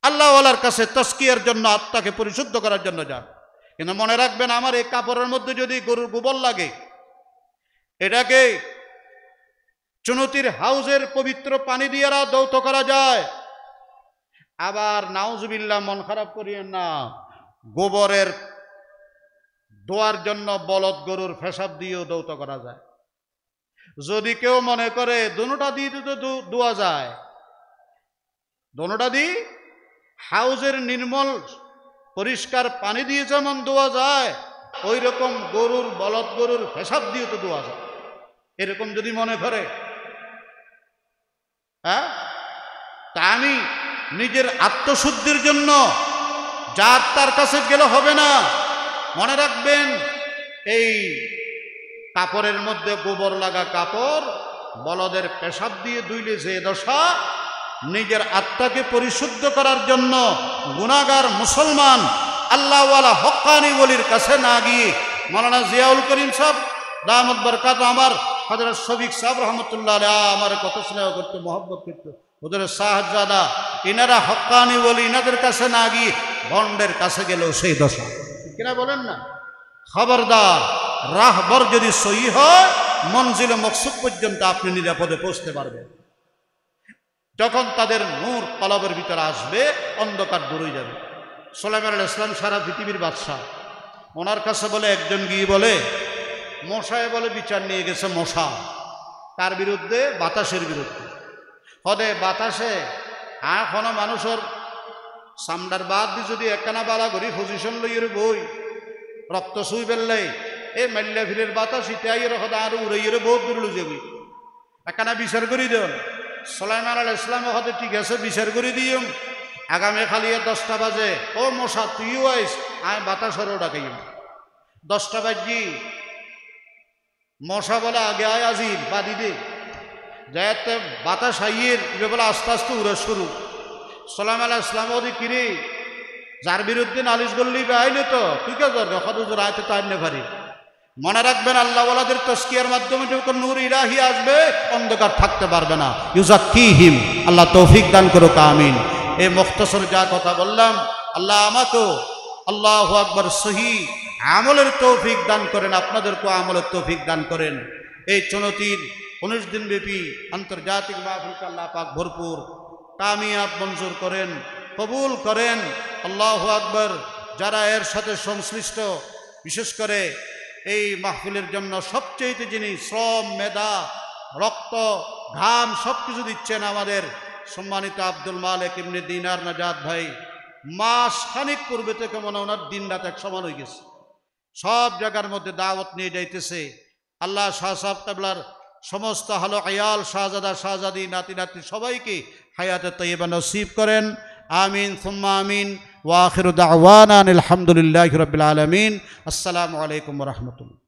আল্লাহওয়ালার কাছে তাজকিয়ার জন্য, আত্মাকে পরিশুদ্ধ করার জন্য যান। কিন্তু মনে রাখবেন, আমার এই কাপড়ের মধ্যে যদি গরুর গোবর লাগে, এটাকে চুনতির হাউজের পবিত্র পানি দিয়ে দৌত করা যায়। আবার নাউজুবিল্লাহ, মন খারাপ করিয়েন না, গোবরের দোয়ার জন্য বলদ গরুর পেশাব দিয়েও দৌত করা যায়। যদি কেউ মনে করে দুটোটা দিয়ে তো দোয়া যায়, দুটোটা দিয়ে হাউজের নির্মল পরিষ্কার পানি দিয়ে যেমন দোয়া যায়, ওই রকম গরুর বলদ গরুর পেশাব দিয়ে তো দোয়া যায়। এরকম যদি মনে করে, হ্যাঁ, তা আমি নিজের আত্মশুদ্ধির জন্য যার তার কাছে গেলে হবে না। মনে রাখবেন, এই কাপড়ের মধ্যে গোবর লাগা কাপড় বলদের পেশাব দিয়ে ধুইলে যে দশা, নিজের আত্মাকে পরিশুদ্ধ করার জন্য গুনাহগার মুসলমান আল্লাহওয়ালা হক্কানি ওলির কাছে না গিয়ে, মাওলানা জিয়াউল করিম সাহেব দামাত বরকাত, আমার হযরত শফিক সাহেব রহমতুল্লাহ আলাইহি আমার কত স্নেহ করতে, মহব্বত করতে, ওদের সাহায্যাদা, ইনারা হক্কানি ওলি, ইনাদের কাছে না গিয়ে ভণ্ডের কাছে গেলেও সেই দশা। কিনা বলেন না? খবরদার, রাহবর যদি সহি হয়, মঞ্জিলে মকসুদ পর্যন্ত আপনি নিরাপদে পৌঁছতে পারবেন। যখন তাদের নূর কলবের ভিতরে আসবে, অন্ধকার দূরে যাবে। সুলাইমান আলাইহিস সালাম সারা পৃথিবীর বাদশাহ, ওনার কাছে বলে একজন গিয়ে বলে, মশায় বলে বিচার নিয়ে গেছে। মশা তার বিরুদ্ধে? বাতাসের বিরুদ্ধে। হদে বাতাসে কোনো মানুষের সামডার বাদ দিয়ে যদি একখানা বালা করি পজিশন লইয়ের বই রক্ত শুই ফেললে, এই মাল্লা ফিলের বাতাস ইটাইয়ের হদা আর উড়াইয়ের বহুত দূর লই যাবি, একখানা বিচার করি দেন। সুলাইমান আলাইহিস সালাম হদে ঠিক আছে বিচার করে দিম, আগামী খালিয়ে 10টা বাজে, ও মশা তুইও আইস, আমি বাতাসেরও ডাকাইম। 10টা বাজি মশা বলে আগে আয় আজিল বাদি দে, যাতে বাতাস আইয়ের বলে আস্তে আস্তে উড়ে শুরু। সুলাইমান আলাইহিস সালাম ওদি কিরে, যার বিরুদ্ধে নালিশ করলি আইলে তো তুই কে হুজুর আয়তে তো আইনে পারি। মনে রাখবেন, আল্লাহওয়ালাদের তাজকিয়ার মাধ্যমে যখন নূর ইলাহি আসবে, অন্ধকার থাকতে পারবে না। ইউজাক্কিহিম, আল্লাহ তৌফিক দান করুক, আমিন। এই মুখতাসর যা কথা বললাম, আল্লাহ আমাকেও আল্লাহু আকবার সহি আমলের তৌফিক দান করেন, আপনাদেরকেও আমলের তৌফিক দান করেন। এই চুনতির 19 দিন ব্যাপী আন্তর্জাতিক মাহফিলকে আল্লাহ পাক ভরপুর কামিয়াব মঞ্জুর করেন, কবুল করেন। আল্লাহু আকবার। যারা এর সাথে সংশ্লিষ্ট, বিশেষ করে এই মাহফিলের জন্য সবচেয়ে যিনি শ্রম, মেধা, রক্ত, ঘাম সব কিছু দিচ্ছেন, আমাদের সম্মানিত আব্দুল মালিক ইবনে দিনার নাজাত ভাই, মাস খানিক পূর্বে থেকে মনে ওনার দিন রাত এক সমান হয়ে গেছে, সব জায়গার মধ্যে দাওয়াত নিয়ে যাইতেছে। আল্লাহ শাহ সাহেব কেবলার সমস্ত হালো আয়াল, শাহজাদা, শাহজাদি, নাতি নাতি সবাইকে হায়াতে তৈয়বা নসিব করেন, আমিন সুম্মা আমিন। ওয়া আখিরু দাওয়ানা আলহামদুলিল্লাহি রাব্বিল আলামিন। আসসালামু আলাইকুম ওয়া রাহমাতুল্লাহ।